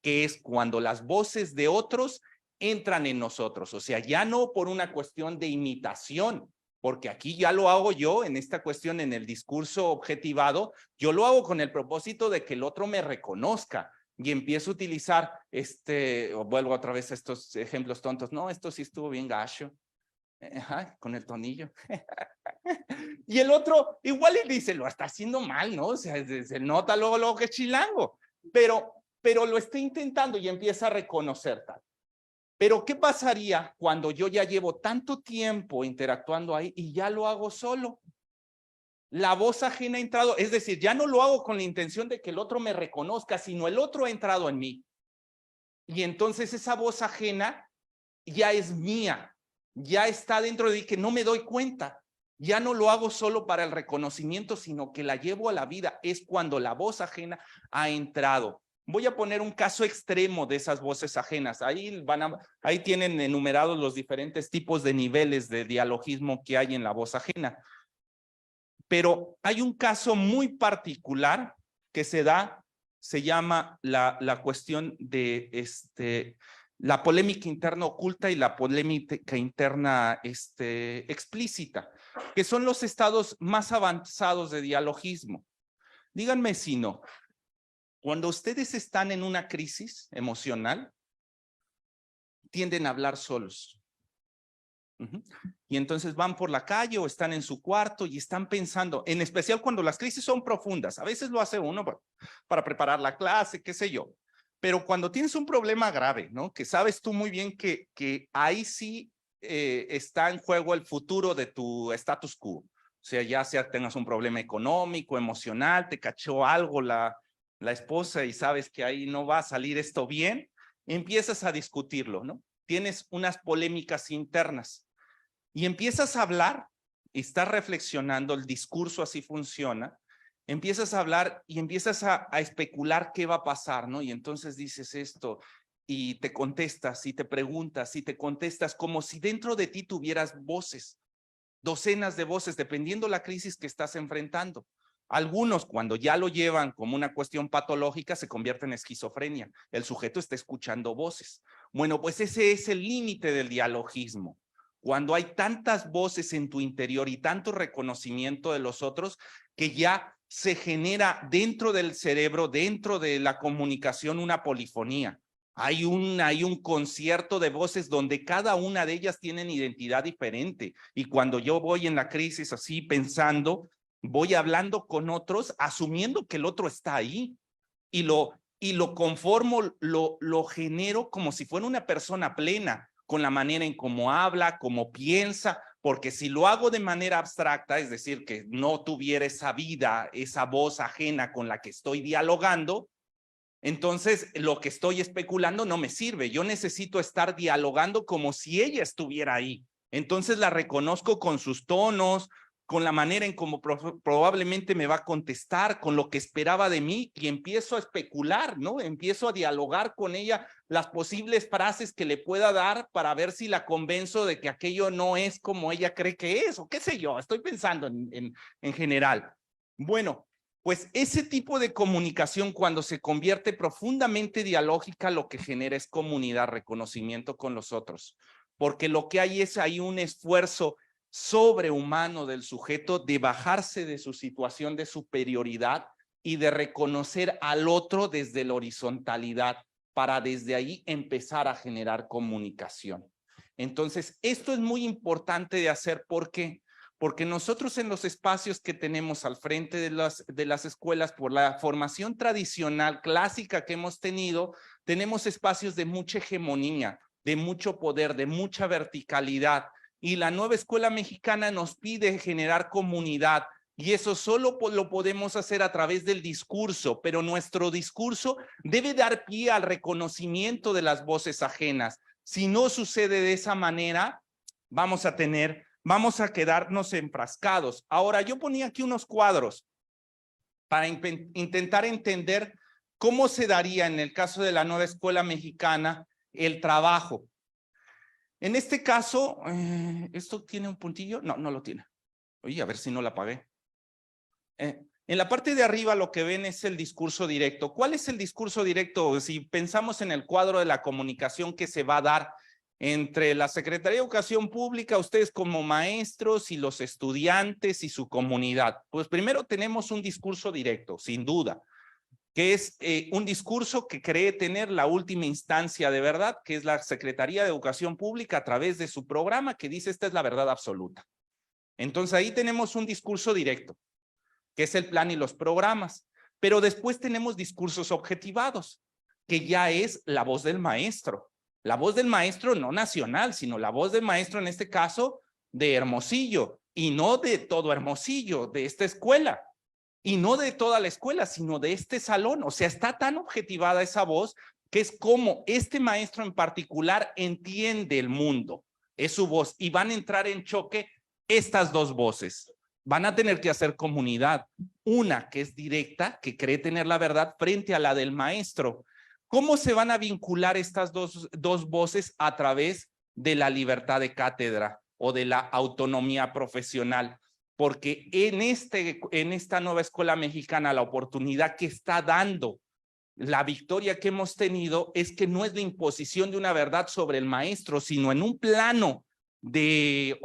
que es cuando las voces de otros entran en nosotros. O sea, ya no por una cuestión de imitación, porque aquí ya lo hago yo en esta cuestión, en el discurso objetivado, yo lo hago con el propósito de que el otro me reconozca y empiezo a utilizar, vuelvo otra vez a estos ejemplos tontos, no, esto sí estuvo bien gacho, ajá, con el tonillo. Y el otro igual le dice, lo está haciendo mal, ¿no? O sea, se nota luego que es chilango, pero lo está intentando y empieza a reconocer tal. Pero ¿qué pasaría cuando yo ya llevo tanto tiempo interactuando ahí y ya lo hago solo? La voz ajena ha entrado, es decir, ya no lo hago con la intención de que el otro me reconozca, sino el otro ha entrado en mí. Y entonces esa voz ajena ya es mía, ya está dentro de mí, que no me doy cuenta. Ya no lo hago solo para el reconocimiento, sino que la llevo a la vida. Es cuando la voz ajena ha entrado. Voy a poner un caso extremo de esas voces ajenas. Ahí tienen enumerados los diferentes tipos de niveles de dialogismo que hay en la voz ajena. Pero hay un caso muy particular que se llama la cuestión de la polémica interna oculta y la polémica interna explícita, que son los estados más avanzados de dialogismo. Díganme si no. Cuando ustedes están en una crisis emocional, tienden a hablar solos. Y entonces van por la calle o están en su cuarto y están pensando, en especial cuando las crisis son profundas. A veces lo hace uno para preparar la clase, qué sé yo. Pero cuando tienes un problema grave, ¿no? Que sabes tú muy bien que ahí sí está en juego el futuro de tu status quo. O sea, ya sea tengas un problema económico, emocional, te cachó algo la esposa y sabes que ahí no va a salir esto bien, empiezas a discutirlo, ¿no? Tienes unas polémicas internas y empiezas a hablar y estás reflexionando, el discurso así funciona, empiezas a hablar y empiezas a especular qué va a pasar, ¿no? Y entonces dices esto y te contestas y te preguntas y te contestas como si dentro de ti tuvieras voces, docenas de voces, dependiendo la crisis que estás enfrentando. Algunos, cuando ya lo llevan como una cuestión patológica, se convierten en esquizofrenia. El sujeto está escuchando voces. Bueno, pues ese es el límite del dialogismo. Cuando hay tantas voces en tu interior y tanto reconocimiento de los otros, que ya se genera dentro del cerebro, dentro de la comunicación, una polifonía. Hay un concierto de voces donde cada una de ellas tienen identidad diferente. Y cuando yo voy en la crisis así pensando, voy hablando con otros, asumiendo que el otro está ahí. Y lo conformo, lo genero como si fuera una persona plena, con la manera en cómo habla, cómo piensa, porque si lo hago de manera abstracta, es decir, que no tuviera esa vida, esa voz ajena con la que estoy dialogando, entonces lo que estoy especulando no me sirve. Yo necesito estar dialogando como si ella estuviera ahí. Entonces la reconozco con sus tonos, con la manera en cómo probablemente me va a contestar, con lo que esperaba de mí, y empiezo a especular, ¿no? Empiezo a dialogar con ella las posibles frases que le pueda dar para ver si la convenzo de que aquello no es como ella cree que es, o qué sé yo, estoy pensando en general. Bueno, pues ese tipo de comunicación, cuando se convierte profundamente dialógica, lo que genera es comunidad, reconocimiento con los otros, porque lo que hay es ahí un esfuerzo sobrehumano del sujeto de bajarse de su situación de superioridad y de reconocer al otro desde la horizontalidad para desde ahí empezar a generar comunicación. Entonces, esto es muy importante de hacer. ¿Por qué? Porque nosotros en los espacios que tenemos al frente de las escuelas, por la formación tradicional, clásica que hemos tenido, tenemos espacios de mucha hegemonía, de mucho poder, de mucha verticalidad. Y la nueva escuela mexicana nos pide generar comunidad, y eso solo lo podemos hacer a través del discurso, pero nuestro discurso debe dar pie al reconocimiento de las voces ajenas. Si no sucede de esa manera, vamos a quedarnos enfrascados. Ahora, yo ponía aquí unos cuadros para intentar entender cómo se daría en el caso de la nueva escuela mexicana el trabajo. En este caso, ¿esto tiene un puntillo? No, no lo tiene. Oye, a ver si no la apagué. En la parte de arriba lo que ven es el discurso directo. ¿Cuál es el discurso directo? Si pensamos en el cuadro de la comunicación que se va a dar entre la Secretaría de Educación Pública, ustedes como maestros y los estudiantes y su comunidad. Pues primero tenemos un discurso directo, sin duda, que es un discurso que cree tener la última instancia de verdad, que es la Secretaría de Educación Pública a través de su programa, que dice esta es la verdad absoluta. Entonces ahí tenemos un discurso directo, que es el plan y los programas, pero después tenemos discursos objetivados, que ya es la voz del maestro. La voz del maestro no nacional, sino la voz del maestro en este caso de Hermosillo, y no de todo Hermosillo, de esta escuela. Y no de toda la escuela, sino de este salón. O sea, está tan objetivada esa voz que es como este maestro en particular entiende el mundo. Es su voz, y van a entrar en choque estas dos voces. Van a tener que hacer comunidad. Una que es directa, que cree tener la verdad, frente a la del maestro. ¿Cómo se van a vincular estas dos voces? A través de la libertad de cátedra o de la autonomía profesional. Porque en esta nueva escuela mexicana, la oportunidad que está dando, la victoria que hemos tenido, es que no es la imposición de una verdad sobre el maestro, sino en un plano de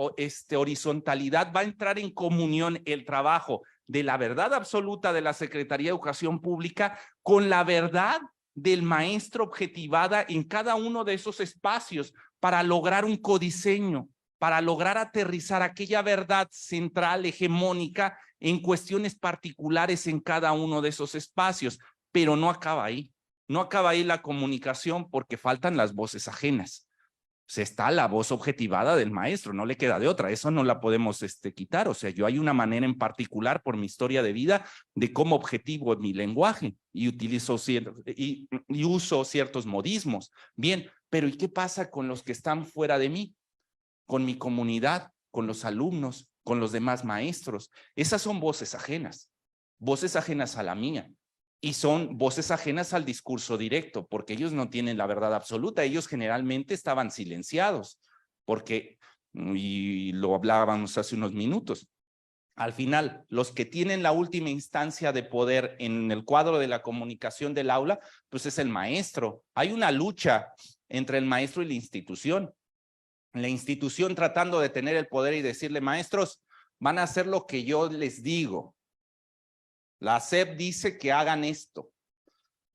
horizontalidad va a entrar en comunión el trabajo de la verdad absoluta de la Secretaría de Educación Pública con la verdad del maestro objetivada en cada uno de esos espacios para lograr un codiseño, para lograr aterrizar aquella verdad central, hegemónica, en cuestiones particulares en cada uno de esos espacios. Pero no acaba ahí. No acaba ahí la comunicación, porque faltan las voces ajenas. O sea, está la voz objetivada del maestro, no le queda de otra. Eso no la podemos quitar. O sea, yo hay una manera en particular por mi historia de vida de cómo objetivo mi lenguaje y utilizo y uso ciertos modismos. Bien, pero ¿y qué pasa con los que están fuera de mí? Con mi comunidad, con los alumnos, con los demás maestros. Esas son voces ajenas a la mía, y son voces ajenas al discurso directo, porque ellos no tienen la verdad absoluta. Ellos generalmente estaban silenciados, porque, y lo hablábamos hace unos minutos, al final, los que tienen la última instancia de poder en el cuadro de la comunicación del aula, pues es el maestro. Hay una lucha entre el maestro y la institución tratando de tener el poder y decirle, maestros, van a hacer lo que yo les digo. La SEP dice que hagan esto.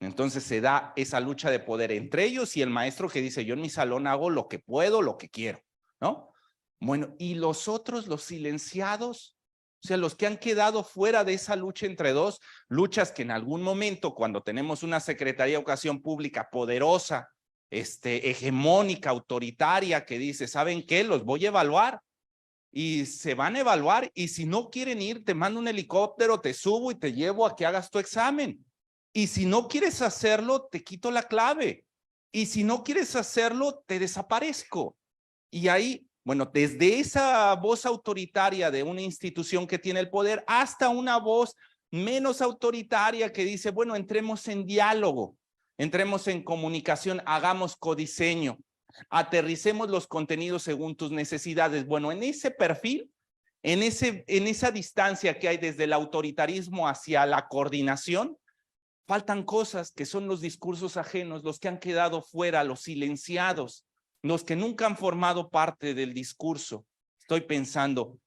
Entonces se da esa lucha de poder entre ellos y el maestro que dice, yo en mi salón hago lo que puedo, lo que quiero, ¿no? Bueno, y los otros, los silenciados, o sea, los que han quedado fuera de esa lucha entre dos, luchas que en algún momento, cuando tenemos una Secretaría de Educación Pública poderosa, hegemónica, autoritaria, que dice, ¿saben qué? Los voy a evaluar. Y se van a evaluar, y si no quieren ir, te mando un helicóptero, te subo y te llevo a que hagas tu examen. Y si no quieres hacerlo, te quito la clave. Y si no quieres hacerlo, te desaparezco. Y ahí, Bueno, desde esa voz autoritaria de una institución que tiene el poder hasta una voz menos autoritaria que dice, bueno, entremos en diálogo, entremos en comunicación, hagamos codiseño, aterricemos los contenidos según tus necesidades. Bueno, en ese perfil, en esa distancia que hay desde el autoritarismo hacia la coordinación, faltan cosas que son los discursos ajenos, los que han quedado fuera, los silenciados, los que nunca han formado parte del discurso. Estoy pensando,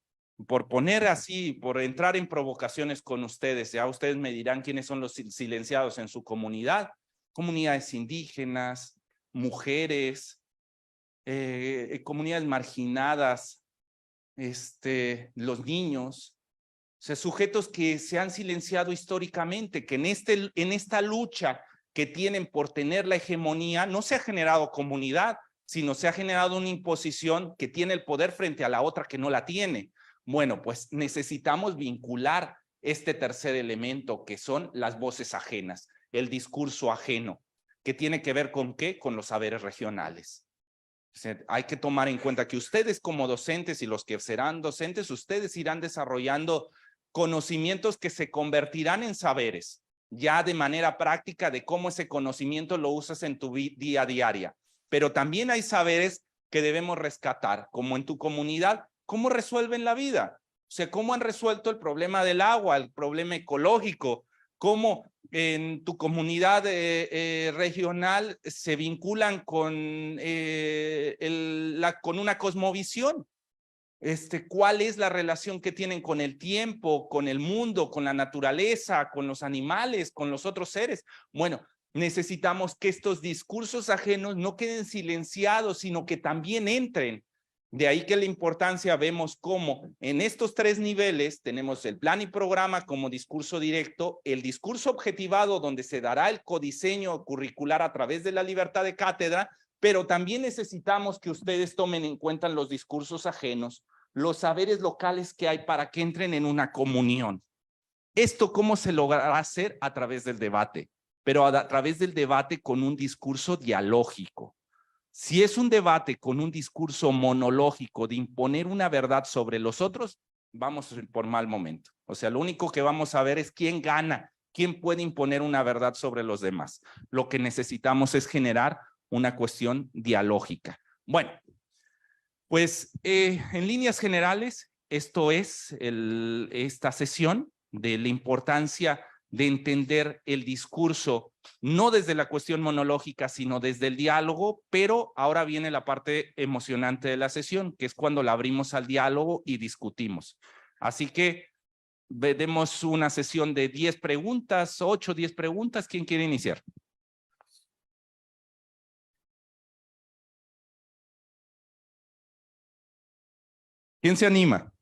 por poner así, por entrar en provocaciones con ustedes, ya ustedes me dirán quiénes son los silenciados en su comunidad, comunidades indígenas, mujeres, comunidades marginadas, los niños, o sea, sujetos que se han silenciado históricamente, que en esta lucha que tienen por tener la hegemonía, no se ha generado comunidad, sino se ha generado una imposición que tiene el poder frente a la otra que no la tiene. Bueno, pues necesitamos vincular este tercer elemento, que son las voces ajenas, el discurso ajeno, que tiene que ver con ¿qué? Con los saberes regionales. O sea, hay que tomar en cuenta que ustedes como docentes y los que serán docentes, ustedes irán desarrollando conocimientos que se convertirán en saberes, ya de manera práctica de cómo ese conocimiento lo usas en tu día a día. Pero también hay saberes que debemos rescatar, como en tu comunidad, cómo resuelven la vida. O sea, cómo han resuelto el problema del agua, el problema ecológico, cómo en tu comunidad regional se vinculan con una cosmovisión. ¿Cuál es la relación que tienen con el tiempo, con el mundo, con la naturaleza, con los animales, con los otros seres? Bueno, necesitamos que estos discursos ajenos no queden silenciados, sino que también entren. De ahí que la importancia, vemos cómo en estos tres niveles tenemos el plan y programa como discurso directo, el discurso objetivado donde se dará el codiseño curricular a través de la libertad de cátedra, pero también necesitamos que ustedes tomen en cuenta los discursos ajenos, los saberes locales que hay para que entren en una comunión. ¿Esto cómo se logrará hacer? A través del debate, pero a través del debate con un discurso dialógico. Si es un debate con un discurso monológico de imponer una verdad sobre los otros, vamos por mal momento. O sea, lo único que vamos a ver es quién gana, quién puede imponer una verdad sobre los demás. Lo que necesitamos es generar una cuestión dialógica. Bueno, pues en líneas generales, esto es esta sesión de la importancia de entender el discurso, no desde la cuestión monológica, sino desde el diálogo, pero ahora viene la parte emocionante de la sesión, que es cuando la abrimos al diálogo y discutimos. Así que veremos una sesión de 10 preguntas, 8, 10 preguntas. ¿Quién quiere iniciar? ¿Quién se anima?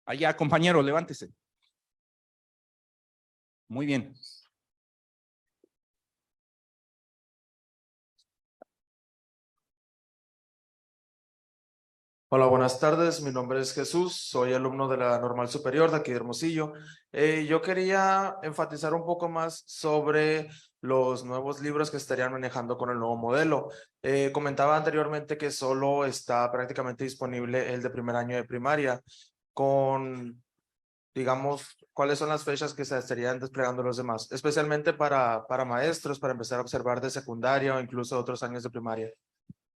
Allá, compañero, levántese. Muy bien.
Hola, buenas tardes. Mi nombre es Jesús. Soy alumno de la Normal Superior de aquí de Hermosillo. Yo quería enfatizar un poco más sobre los nuevos libros que estarían manejando con el nuevo modelo. Comentaba anteriormente que solo está prácticamente disponible el de primer año de primaria. Digamos, ¿cuáles son las fechas que se estarían desplegando los demás? Especialmente para maestros, para empezar a observar de secundaria o incluso otros años de primaria.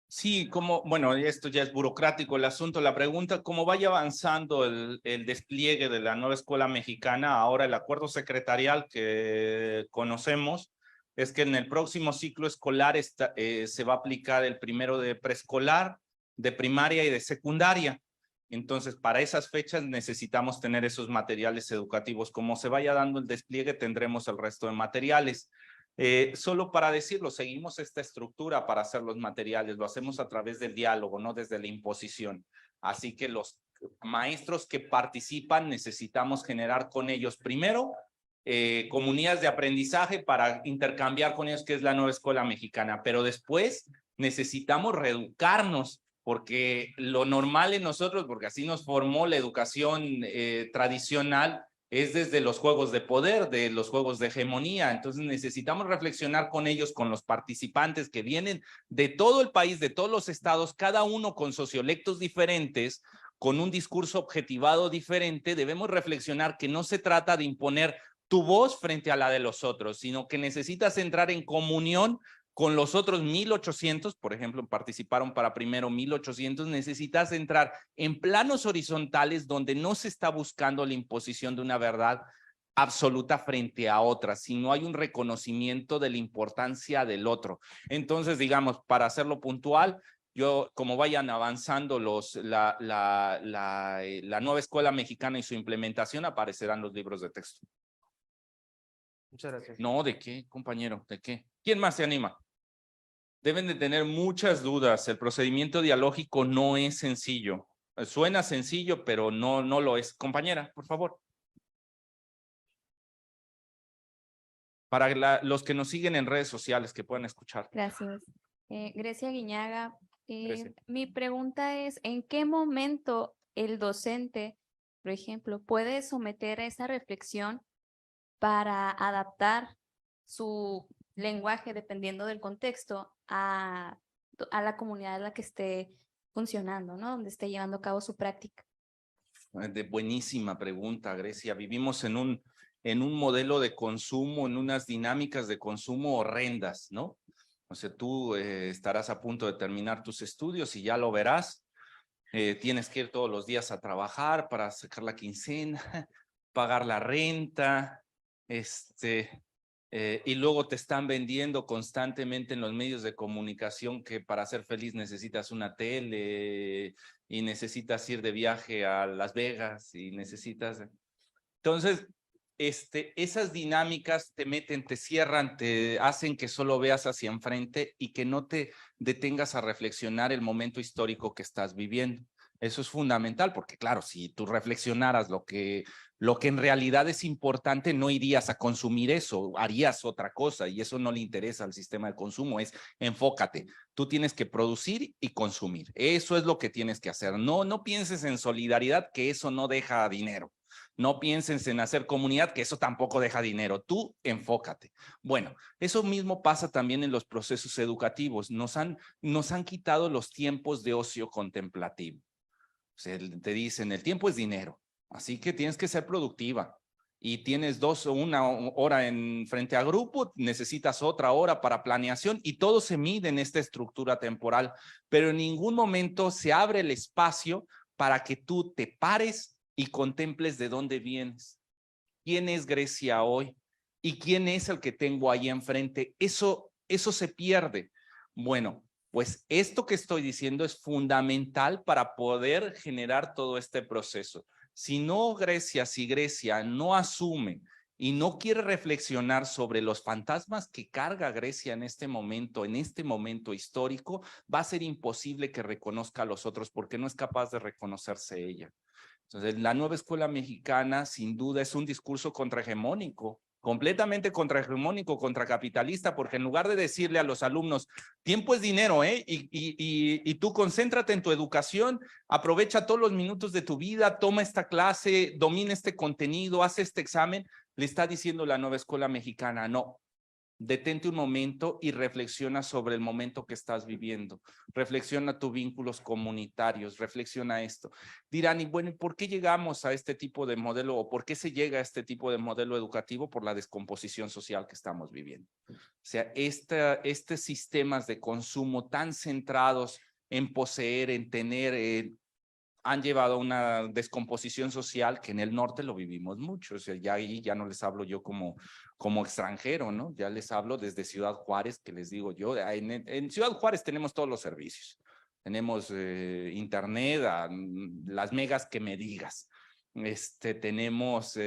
Sí, bueno, esto ya es burocrático el asunto. La pregunta, ¿cómo vaya avanzando el despliegue de la nueva escuela mexicana? Ahora el acuerdo secretarial que conocemos es que en el próximo ciclo escolar se va a aplicar el primero de preescolar, de primaria y de secundaria. Entonces, para esas fechas necesitamos tener esos materiales educativos. Como se vaya dando el despliegue, tendremos el resto de materiales. Solo para decirlo, seguimos esta estructura para hacer los materiales, lo hacemos a través del diálogo, no desde la imposición. Así que los maestros que participan necesitamos generar con ellos primero comunidades de aprendizaje para intercambiar con ellos qué es la nueva escuela mexicana, pero después necesitamos reeducarnos porque lo normal en nosotros, porque así nos formó la educación tradicional, es desde los juegos de poder, de los juegos de hegemonía. Entonces necesitamos reflexionar con ellos, con los participantes que vienen de todo el país, de todos los estados, cada uno con sociolectos diferentes, con un discurso objetivado diferente. Debemos reflexionar que no se trata de imponer tu voz frente a la de los otros, sino que necesitas entrar en comunión con los otros 1,800, por ejemplo, participaron para primero 1,800, necesitas entrar en planos horizontales donde no se está buscando la imposición de una verdad absoluta frente a otra, sino hay un reconocimiento de la importancia del otro. Entonces, digamos, para hacerlo puntual, yo, como vayan avanzando la nueva escuela mexicana y su implementación, aparecerán los libros de texto.
Muchas gracias.
No, ¿de qué, compañero? ¿De qué? ¿Quién más se anima? Deben de tener muchas dudas. El procedimiento dialógico no es sencillo. Suena sencillo, pero no lo es. Compañera, por favor. Para los que nos siguen en redes sociales, que puedan escuchar.
Gracias. Grecia Guiñaga,
Grecia.
mi pregunta es, ¿en qué momento el docente, por ejemplo, puede someter a esa reflexión para adaptar su lenguaje, dependiendo del contexto, a la comunidad en la que esté funcionando, ¿no? Donde esté llevando a cabo su práctica?
Buenísima pregunta, Grecia. Vivimos en un modelo de consumo, en unas dinámicas de consumo horrendas, ¿no? O sea, tú estarás a punto de terminar tus estudios y ya lo verás. Tienes que ir todos los días a trabajar para sacar la quincena, pagar la renta, y luego te están vendiendo constantemente en los medios de comunicación que para ser feliz necesitas una tele y necesitas ir de viaje a Las Vegas y necesitas... Entonces, esas dinámicas te meten, te cierran, te hacen que solo veas hacia enfrente y que no te detengas a reflexionar el momento histórico que estás viviendo. Eso es fundamental porque, claro, si tú reflexionaras lo que en realidad es importante, no irías a consumir eso, harías otra cosa y eso no le interesa al sistema de consumo, es enfócate. Tú tienes que producir y consumir. Eso es lo que tienes que hacer. No pienses en solidaridad, que eso no deja dinero. No pienses en hacer comunidad, que eso tampoco deja dinero. Tú enfócate. Bueno, eso mismo pasa también en los procesos educativos. Nos han quitado los tiempos de ocio contemplativo. O sea, te dicen, el tiempo es dinero, así que tienes que ser productiva. Y tienes 2 o 1 hora en frente a grupo, necesitas otra hora para planeación y todo se mide en esta estructura temporal, pero en ningún momento se abre el espacio para que tú te pares y contemples de dónde vienes. ¿Quién es Grecia hoy? ¿Y quién es el que tengo ahí enfrente? Eso se pierde. Bueno, pues esto que estoy diciendo es fundamental para poder generar todo este proceso. Si Grecia no asume y no quiere reflexionar sobre los fantasmas que carga Grecia en este momento histórico, va a ser imposible que reconozca a los otros porque no es capaz de reconocerse ella. Entonces, la nueva escuela mexicana, sin duda, es un discurso contrahegemónico, completamente contrahegemónico, contracapitalista, porque en lugar de decirle a los alumnos, tiempo es dinero, y tú concéntrate en tu educación, aprovecha todos los minutos de tu vida, toma esta clase, domina este contenido, haz este examen, le está diciendo la nueva escuela mexicana, no. Detente un momento y reflexiona sobre el momento que estás viviendo. Reflexiona tus vínculos comunitarios, reflexiona esto. Dirán, y bueno, ¿por qué llegamos a este tipo de modelo o por qué se llega a este tipo de modelo educativo? Por la descomposición social que estamos viviendo. O sea, estos sistemas de consumo tan centrados en poseer, en tener, han llevado a una descomposición social que en el norte lo vivimos mucho. O sea, ya ahí ya no les hablo yo como extranjero, ¿no? Ya les hablo desde Ciudad Juárez, que les digo yo, en Ciudad Juárez tenemos todos los servicios. Tenemos internet, las megas que me digas. Tenemos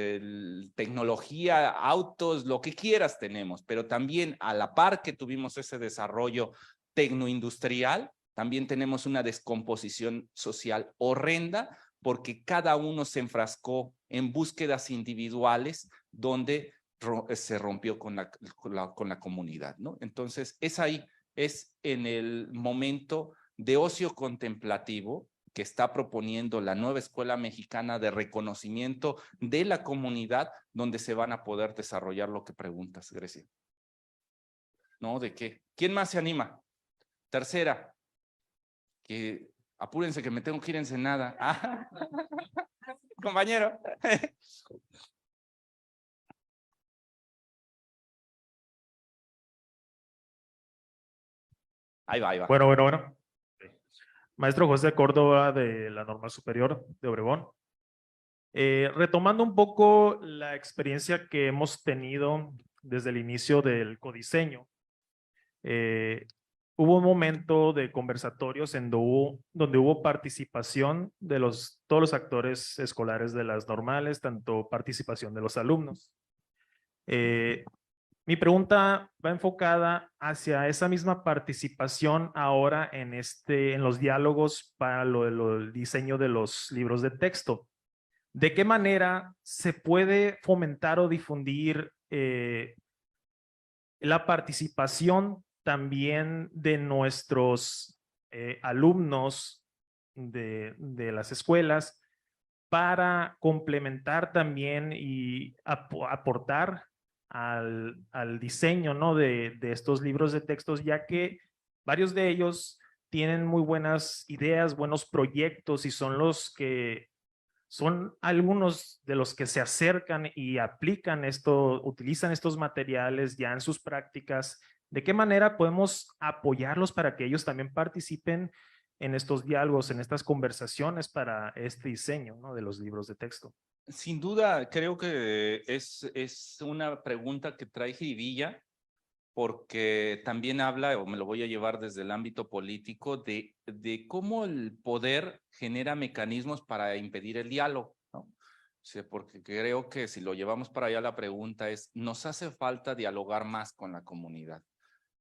tecnología, autos, lo que quieras tenemos, pero también a la par que tuvimos ese desarrollo tecnoindustrial, también tenemos una descomposición social horrenda porque cada uno se enfrascó en búsquedas individuales donde se rompió con la comunidad, ¿no? Entonces, es ahí, es en el momento de ocio contemplativo que está proponiendo la nueva escuela mexicana de reconocimiento de la comunidad, donde se van a poder desarrollar lo que preguntas, Grecia. ¿No? ¿De qué? ¿Quién más se anima? Tercera, que apúrense que me tengo que ir a Ensenada. Ah, compañero. Ahí va, ahí va.
Bueno. Maestro José Córdoba de la Normal Superior de Obregón. Retomando un poco la experiencia que hemos tenido desde el inicio del codiseño, hubo un momento de conversatorios donde hubo participación de todos los actores escolares de las normales, tanto participación de los alumnos. Mi pregunta va enfocada hacia esa misma participación ahora en los diálogos para el diseño de los libros de texto. ¿De qué manera se puede fomentar o difundir la participación también de nuestros alumnos de las escuelas para complementar también y aportar al diseño, ¿no? de estos libros de textos, ya que varios de ellos tienen muy buenas ideas, buenos proyectos y son algunos de los que se acercan y aplican utilizan estos materiales ya en sus prácticas. ¿De qué manera podemos apoyarlos para que ellos también participen en estos diálogos, en estas conversaciones para este diseño, ¿no? de los libros de texto?
Sin duda, creo que es una pregunta que trae jiribilla, porque también habla, o me lo voy a llevar desde el ámbito político, de cómo el poder genera mecanismos para impedir el diálogo, ¿no? O sea, porque creo que si lo llevamos para allá, la pregunta es, ¿nos hace falta dialogar más con la comunidad?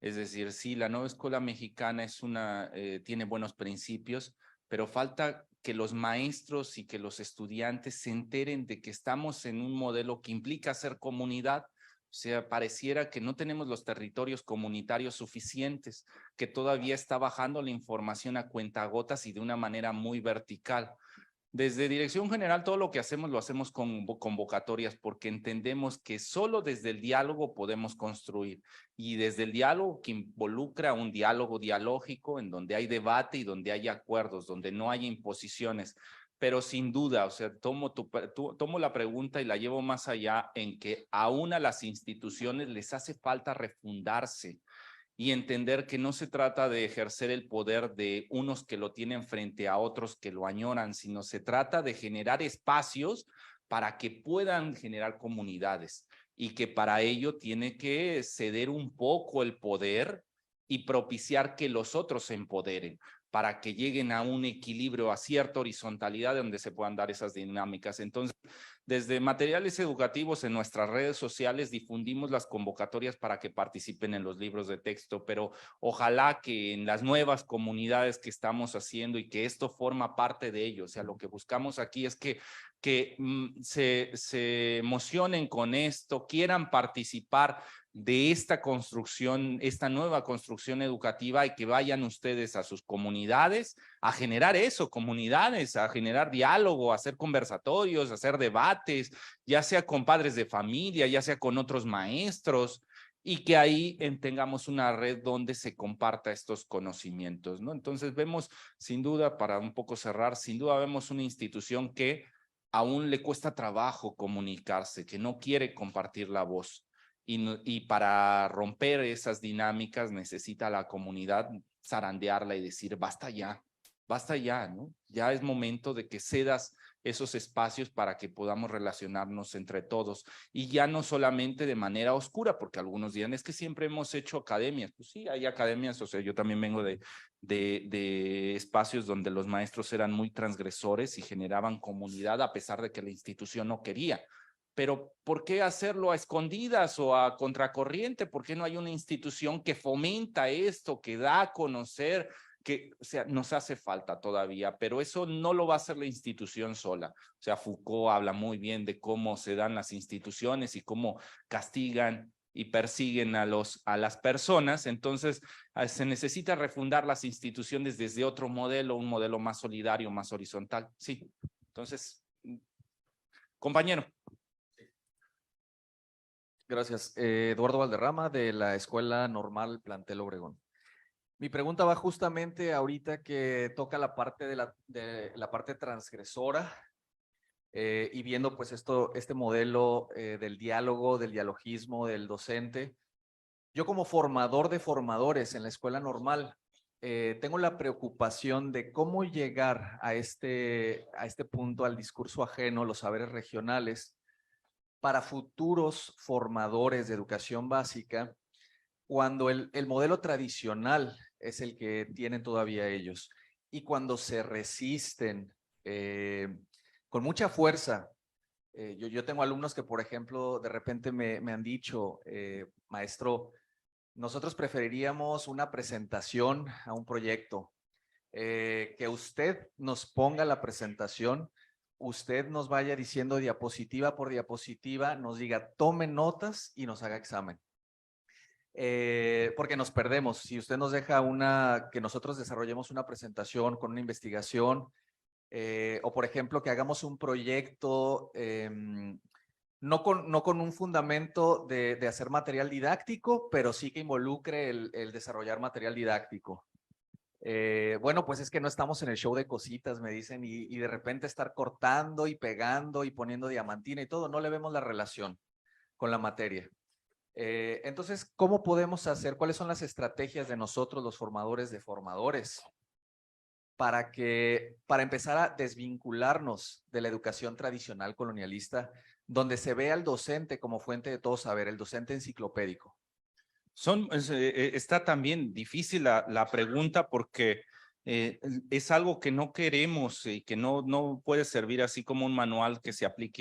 Es decir, sí, la nueva escuela mexicana tiene buenos principios, pero falta que los maestros y que los estudiantes se enteren de que estamos en un modelo que implica ser comunidad. O sea, pareciera que no tenemos los territorios comunitarios suficientes, que todavía está bajando la información a cuentagotas y de una manera muy vertical. Desde Dirección General, todo lo que hacemos lo hacemos con convocatorias, porque entendemos que solo desde el diálogo podemos construir, y desde el diálogo que involucra un diálogo dialógico en donde hay debate y donde hay acuerdos, donde no hay imposiciones. Pero sin duda, o sea, tomo la pregunta y la llevo más allá en que aún a las instituciones les hace falta refundarse y entender que no se trata de ejercer el poder de unos que lo tienen frente a otros que lo añoran, sino se trata de generar espacios para que puedan generar comunidades, y que para ello tiene que ceder un poco el poder y propiciar que los otros se empoderen, para que lleguen a un equilibrio, a cierta horizontalidad donde se puedan dar esas dinámicas. Entonces, desde materiales educativos en nuestras redes sociales difundimos las convocatorias para que participen en los libros de texto, pero ojalá que en las nuevas comunidades que estamos haciendo y que esto forma parte de ello, o sea, lo que buscamos aquí es que se emocionen con esto, quieran participar de esta construcción, esta nueva construcción educativa, y que vayan ustedes a sus comunidades a generar eso, comunidades, a generar diálogo, a hacer conversatorios, a hacer debates, ya sea con padres de familia, ya sea con otros maestros, y que ahí tengamos una red donde se comparta estos conocimientos, ¿no? Entonces vemos, sin duda, para un poco cerrar, sin duda vemos una institución que aún le cuesta trabajo comunicarse, que no quiere compartir la voz. Y para romper esas dinámicas necesita la comunidad zarandearla y decir, basta ya, ¿no? Ya es momento de que cedas esos espacios para que podamos relacionarnos entre todos, y ya no solamente de manera oscura, porque algunos dirán, es que siempre hemos hecho academias. Pues sí, hay academias, o sea, yo también vengo de espacios donde los maestros eran muy transgresores y generaban comunidad a pesar de que la institución no quería. Pero ¿por qué hacerlo a escondidas o a contracorriente? ¿Por qué no hay una institución que fomenta esto, que da a conocer, o sea, nos hace falta todavía, pero eso no lo va a hacer la institución sola? O sea, Foucault habla muy bien de cómo se dan las instituciones y cómo castigan y persiguen a las personas. Entonces, se necesita refundar las instituciones desde otro modelo, un modelo más solidario, más horizontal. Sí, entonces, compañero.
Gracias. Eduardo Valderrama, de la Escuela Normal Plantel Obregón. Mi pregunta va justamente ahorita que toca la parte de la parte transgresora, y viendo pues este modelo del diálogo, del dialogismo, del docente. Yo como formador de formadores en la Escuela Normal, tengo la preocupación de cómo llegar a este punto, al discurso ajeno, los saberes regionales, para futuros formadores de educación básica, cuando el modelo tradicional es el que tienen todavía ellos, y cuando se resisten con mucha fuerza. Yo tengo alumnos que, por ejemplo, de repente me han dicho, maestro, nosotros preferiríamos una presentación a un proyecto, que usted nos ponga la presentación, usted nos vaya diciendo diapositiva por diapositiva, nos diga tome notas y nos haga examen. Porque nos perdemos. Si usted nos deja que nosotros desarrollemos una presentación con una investigación, o por ejemplo que hagamos un proyecto no con un fundamento de hacer material didáctico, pero sí que involucre el desarrollar material didáctico. Bueno, pues es que no estamos en el show de cositas, me dicen, y de repente estar cortando y pegando y poniendo diamantina y todo, no le vemos la relación con la materia. Entonces, ¿cómo podemos hacer? ¿Cuáles son las estrategias de nosotros, los formadores de formadores, para empezar a desvincularnos de la educación tradicional colonialista, donde se ve al docente como fuente de todo saber, el docente enciclopédico?
Está también difícil la pregunta, porque es algo que no queremos y que no puede servir así como un manual que se aplique